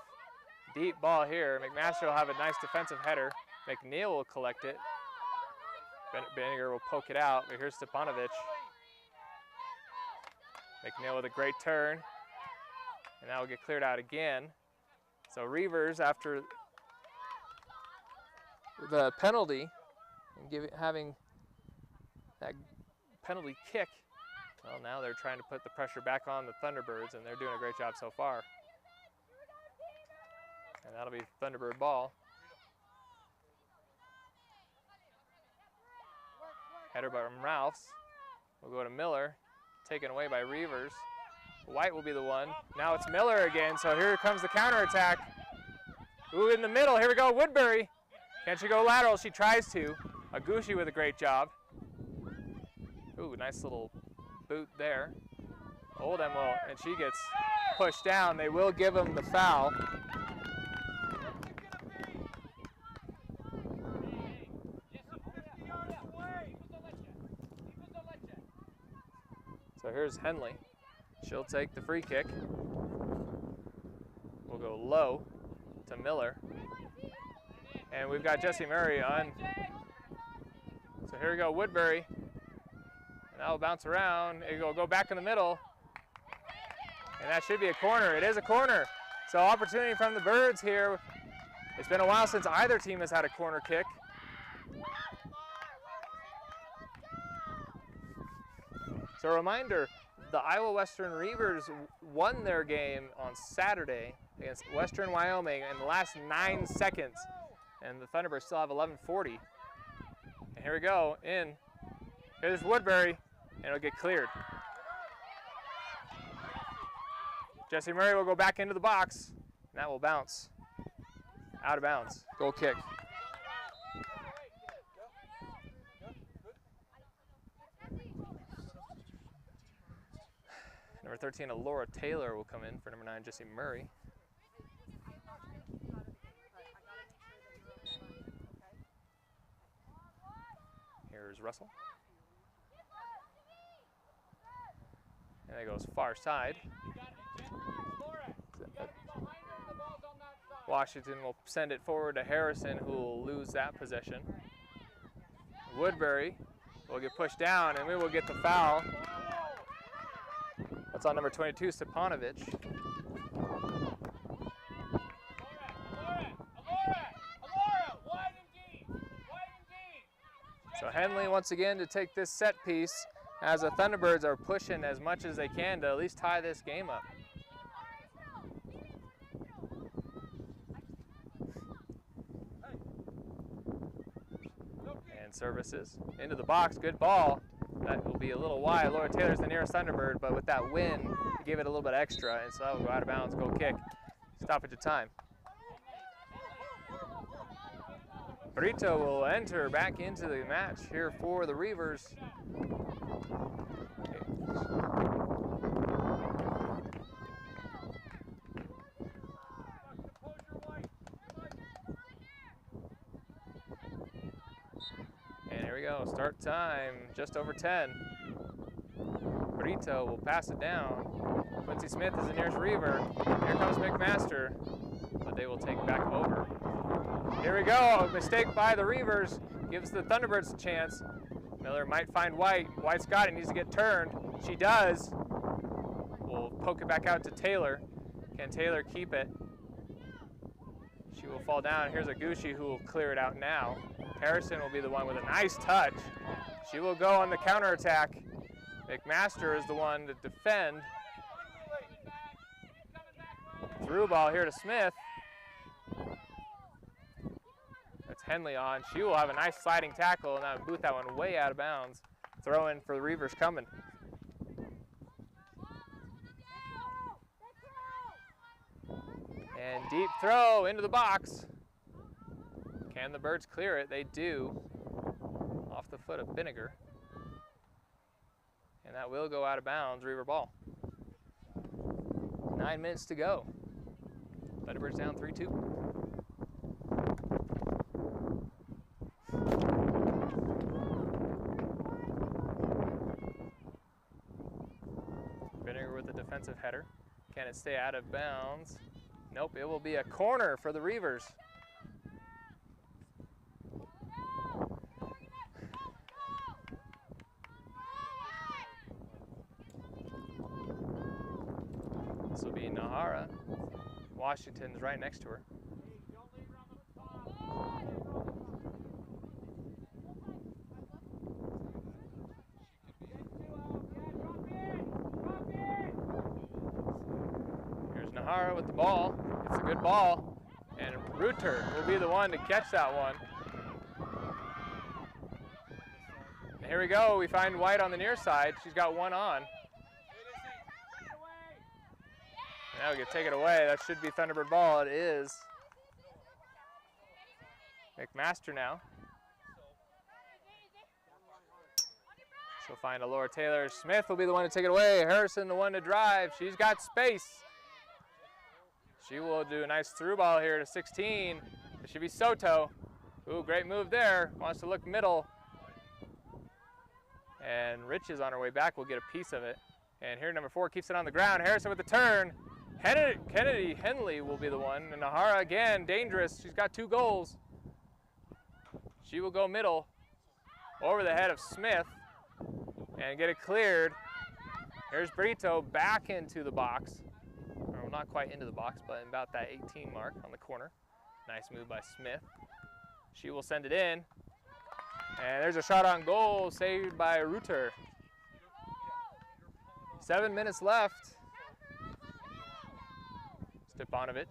Speaker 1: Deep ball here. McMaster will have a nice defensive header. McNeil will collect it. Vinegar will poke it out, but here's Stepanovic. McNeil with a great turn, and that will get cleared out again. So Reavers, after the penalty and having that penalty kick, well, now they're trying to put the pressure back on the Thunderbirds, and they're doing a great job so far. And that'll be Thunderbird ball. Header by Ralphs. We'll go to Miller, taken away by Reavers. White will be the one. Now it's Miller again, so here comes the counterattack. Ooh, in the middle, here we go, Woodbury. Can she go lateral? She tries to. Agushi with a great job. Ooh, nice little boot there. Oldham will, and she gets pushed down. They will give him the foul. So here's Henley. She'll take the free kick. We'll go low to Miller. And we've got Jesse Murray on. So here we go, Woodbury. And that'll bounce around. It'll go back in the middle. And that should be a corner. It is a corner. So opportunity from the Birds here. It's been a while since either team has had a corner kick. So a reminder, the Iowa Western Reavers won their game on Saturday against Western Wyoming in the last 9 seconds. And the Thunderbirds still have 11:40. And here we go, in. Here's Woodbury, and it'll get cleared. Jesse Murray will go back into the box, and that will bounce. Out of bounds, goal kick. Number 13, Laura Taylor, will come in for number 9, Jesse Murray. Here's Russell. And it goes far side. Washington will send it forward to Harrison, who will lose that possession. Woodbury will get pushed down, and we will get the foul. That's on number 22, Stepanovic. So Henley once again to take this set piece as the Thunderbirds are pushing as much as they can to at least tie this game up. And services into the box, good ball. That will be a little wide. Laura Taylor's the nearest Thunderbird, but with that win, he gave it a little bit extra, and so that will go out of bounds, goal kick. Stoppage of time. Brito will enter back into the match here for the Reavers. And here we go, start time, just over 10. Brito will pass it down. Quincy Smith is the nearest Reaver. Here comes McMaster, but they will take back over. Here we go, a mistake by the Reavers. gives the Thunderbirds a chance. Miller might find White. White's got it, needs to get turned. She does. We'll poke it back out to Taylor. Can Taylor keep it? She will fall down. Here's Agushi who will clear it out now. Harrison will be the one with a nice touch. She will go on the counterattack. McMaster is the one to defend. Through ball here to Smith. That's Henley on. She will have a nice sliding tackle and that boot that one way out of bounds. Throw in for the Reavers coming. And deep throw into the box. Can the Birds clear it? They do. Off the foot of Binniger. And that will go out of bounds, Reaver ball. 9 minutes to go. Thunderbirds down 3-2. Binniger with the defensive header. Can it stay out of bounds? Nope, it will be a corner for the Reavers. This will be Nahara. Washington's right next to her. Here's Nahara with the ball. It's a good ball. And Reuter will be the one to catch that one. And here we go. We find White on the near side. She's got one on. Now we can take it away. That should be Thunderbird ball. It is. McMaster now. She'll find a Laura Taylor. Smith will be the one to take it away. Harrison the one to drive. She's got space. She will do a nice through ball here to 16. It should be Soto. Ooh, great move there. Wants to look middle. And Rich is on her way back. We'll get a piece of it. And here number 4 keeps it on the ground. Harrison with the turn. Kennedy Henley will be the one. And Nahara again, dangerous. She's got 2 goals. She will go middle over the head of Smith and get it cleared. Here's Brito back into the box. Or not quite into the box, but about that 18 mark on the corner. Nice move by Smith. She will send it in. And there's a shot on goal saved by Reuter. 7 minutes left. Stepanovic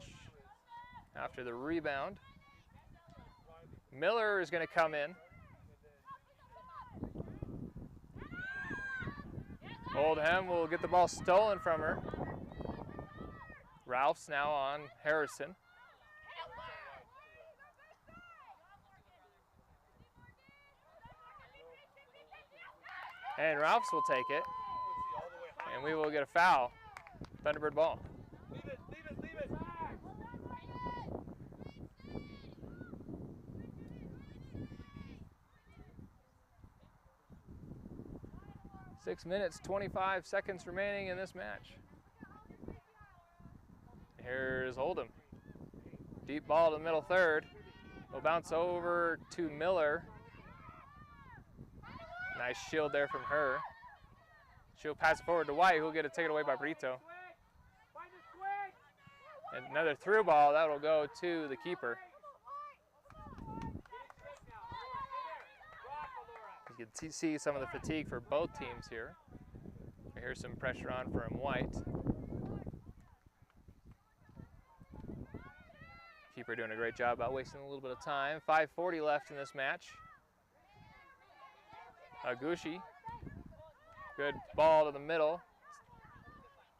Speaker 1: after the rebound. Miller is going to come in. Oldham will get the ball stolen from her. Ralph's now on Harrison. And Ralphs will take it. And we will get a foul. Thunderbird ball.
Speaker 3: Leave it, leave it, leave it.
Speaker 1: 6 minutes, 25 seconds remaining in this match. Here's Oldham. Deep ball to the middle third. Will bounce over to Miller. Nice shield there from her. She'll pass it forward to White, who'll get it taken away by Brito. And another through ball, that'll go to the keeper. You can see some of the fatigue for both teams here. Here's some pressure on from White. Keeper doing a great job about wasting a little bit of time. 5:40 left in this match. Agushi. Good ball to the middle.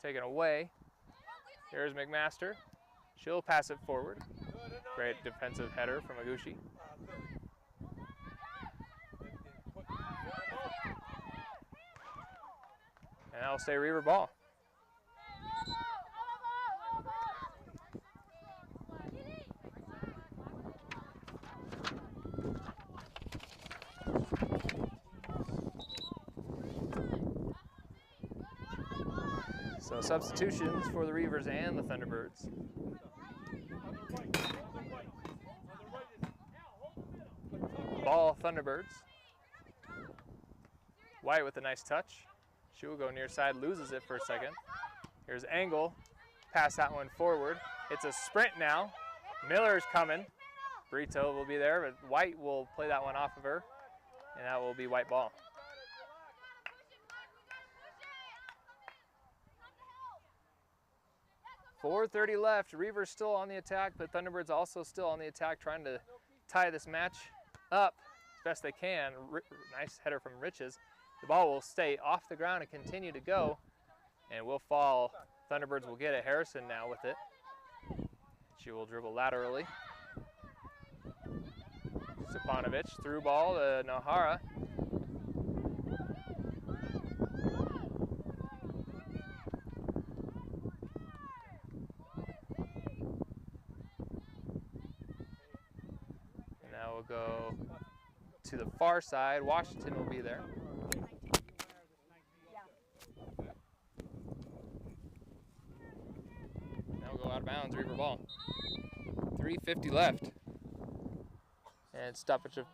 Speaker 1: Taken away. Here's McMaster. She'll pass it forward. Great defensive header from Agushi. And that'll stay Reaver ball. So substitutions for the Reavers and the Thunderbirds. ball, Thunderbirds. White with a nice touch. She will go near side, loses it for a second. Here's Engel, pass that one forward. It's a sprint now. Miller's coming. Brito will be there, but White will play that one off of her, and that will be white ball. 4:30 left. Reavers still on the attack, but Thunderbirds also still on the attack, trying to tie this match up as best they can. Nice header from Riches. The ball will stay off the ground and continue to go, and will fall. Thunderbirds will get it. Harrison now with it. She will dribble laterally. Stepanovic, through ball to Nahara. And now we'll go to the far side. Washington will be there. Now we'll go out of bounds, Reaver ball. 3:50 left. And stoppage of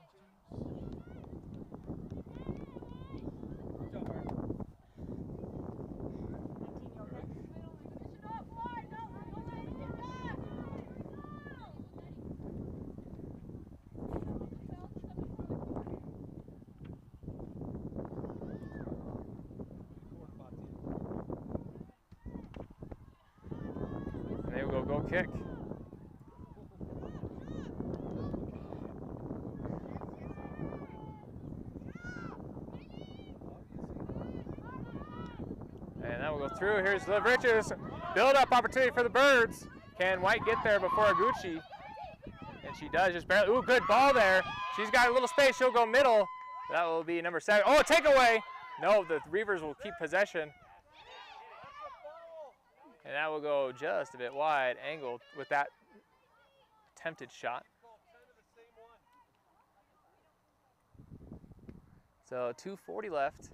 Speaker 1: and they will go kick. And that will go through. Here's the Riches. Build-up opportunity for the Birds. Can White get there before Aguchi? And she does, just barely. Ooh, good ball there. She's got a little space. She'll go middle. That will be number 7. Oh, takeaway. No, the Reavers will keep possession. And that will go just a bit wide. Angled with that attempted shot. So 2:40 left.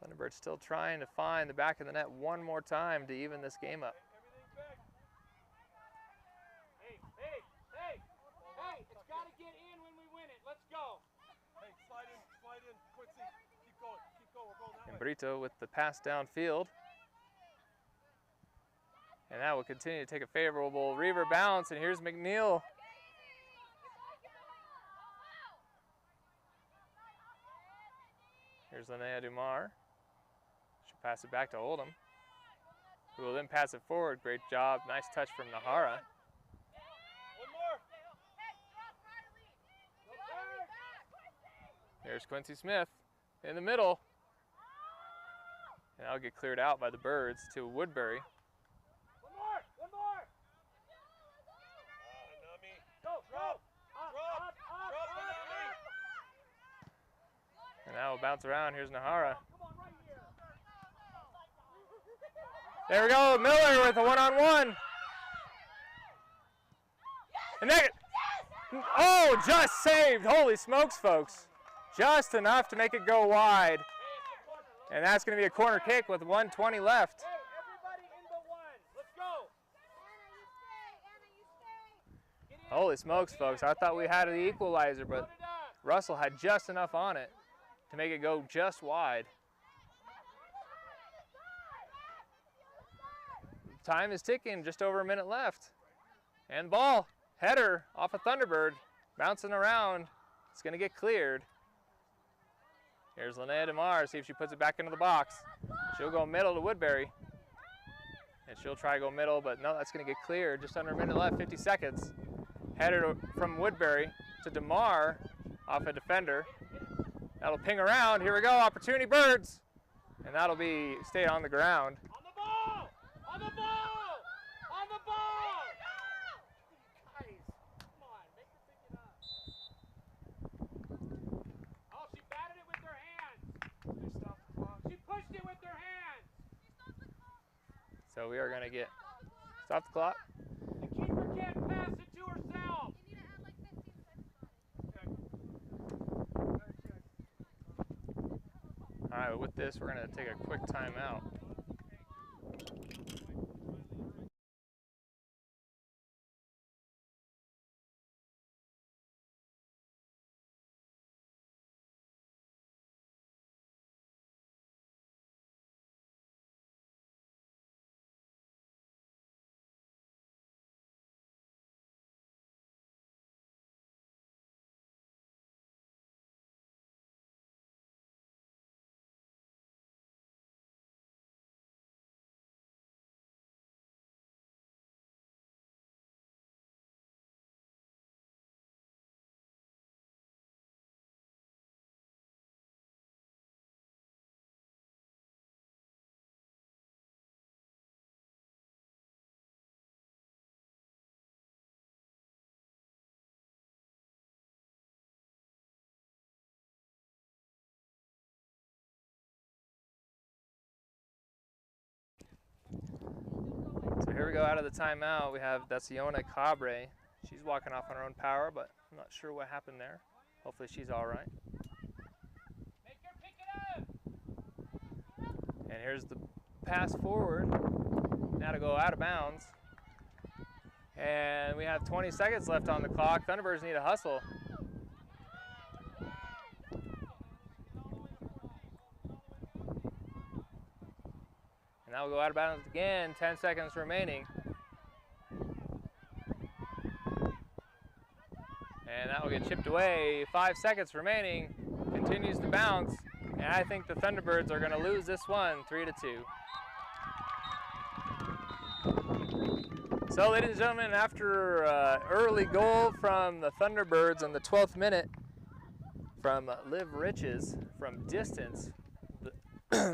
Speaker 1: Thunderbirds still trying to find the back of the net one more time to even this game up.
Speaker 2: Hey, it's got to get in when we win it. Let's go.
Speaker 3: Hey, slide in, Quincy. Keep going, we're going that
Speaker 1: And
Speaker 3: way.
Speaker 1: Brito with the pass downfield. And that will continue to take a favorable Reaver bounce. And here's McNeil. Here's Linnea Dumar. She'll pass it back to Oldham, who will then pass it forward. Great job. Nice touch from Nahara.
Speaker 3: One more.
Speaker 1: There's Quincy Smith in the middle. And that'll get cleared out by the Birds to Woodbury.
Speaker 2: One more.
Speaker 3: Nami.
Speaker 2: Go.
Speaker 3: Drop, Nami.
Speaker 1: And that will bounce around. Here's Nahara.
Speaker 2: Come on, right here.
Speaker 1: There we go. Miller with a one-on-one. And then, oh, just saved. Holy smokes, folks. Just enough to make it go wide. And that's going to be a corner kick with 1:20 left.
Speaker 2: Hey, everybody in the one. Let's go.
Speaker 1: Holy smokes, folks. I thought we had the equalizer, but Russell had just enough on it to make it go just wide. Time is ticking, just over a minute left. And ball, header off a Thunderbird, bouncing around. It's going to get cleared. Here's Linnea DeMar, see if she puts it back into the box. She'll go middle to Woodbury. And she'll try to go middle, but no, that's going to get cleared. Just under a minute left, 50 seconds. Header from Woodbury to DeMar off a defender. That'll ping around. Here we go, opportunity Birds. And that'll be stay on the ground.
Speaker 2: On the ball. Guys, come on, make her pick it up. Oh, she batted it with her hands.
Speaker 3: They stopped the clock.
Speaker 2: She pushed it with her hands.
Speaker 1: So we are going to get stop the clock.
Speaker 2: The keeper can't pass it to herself.
Speaker 1: All right, with this, we're going to take a quick timeout. So here we go out of the timeout. We have Daciona Cabre. She's walking off on her own power, but I'm not sure what happened there. Hopefully she's all right.
Speaker 2: Make her pick it up.
Speaker 1: And here's the pass forward. Now to go out of bounds. And we have 20 seconds left on the clock. Thunderbirds need a hustle. And now we'll go out of bounds again. 10 seconds remaining. And that will get chipped away. 5 seconds remaining. Continues to bounce. And I think the Thunderbirds are going to lose this one 3-2. So, ladies and gentlemen, after early goal from the Thunderbirds in the 12th minute from Liv Riches from distance,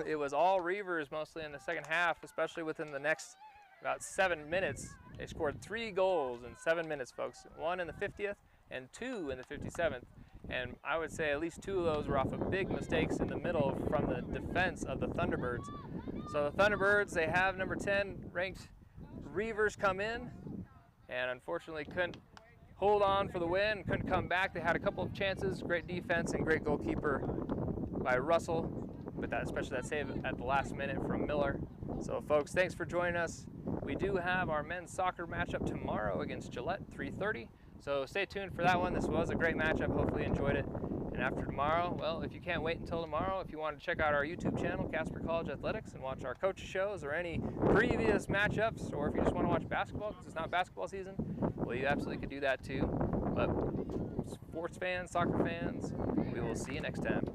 Speaker 1: it was all Reavers mostly in the second half, especially within the next about 7 minutes. They scored 3 goals in 7 minutes, folks. 1 in the 50th and 2 in the 57th. And I would say at least 2 of those were off of big mistakes in the middle from the defense of the Thunderbirds. So the Thunderbirds, they have number 10 ranked Reavers come in, and unfortunately couldn't hold on for the win, couldn't come back. They had a couple of chances, great defense and great goalkeeper by Russell, but especially that save at the last minute from Miller. So folks, thanks for joining us. We do have our men's soccer matchup tomorrow against Gillette, 3:30. So stay tuned for that one. This was a great matchup. Hopefully you enjoyed it. And after tomorrow, well, if you can't wait until tomorrow, if you want to check out our YouTube channel, Casper College Athletics, and watch our coaches shows or any previous matchups, or if you just want to watch basketball because it's not basketball season, well, you absolutely could do that too. But sports fans, soccer fans, we will see you next time.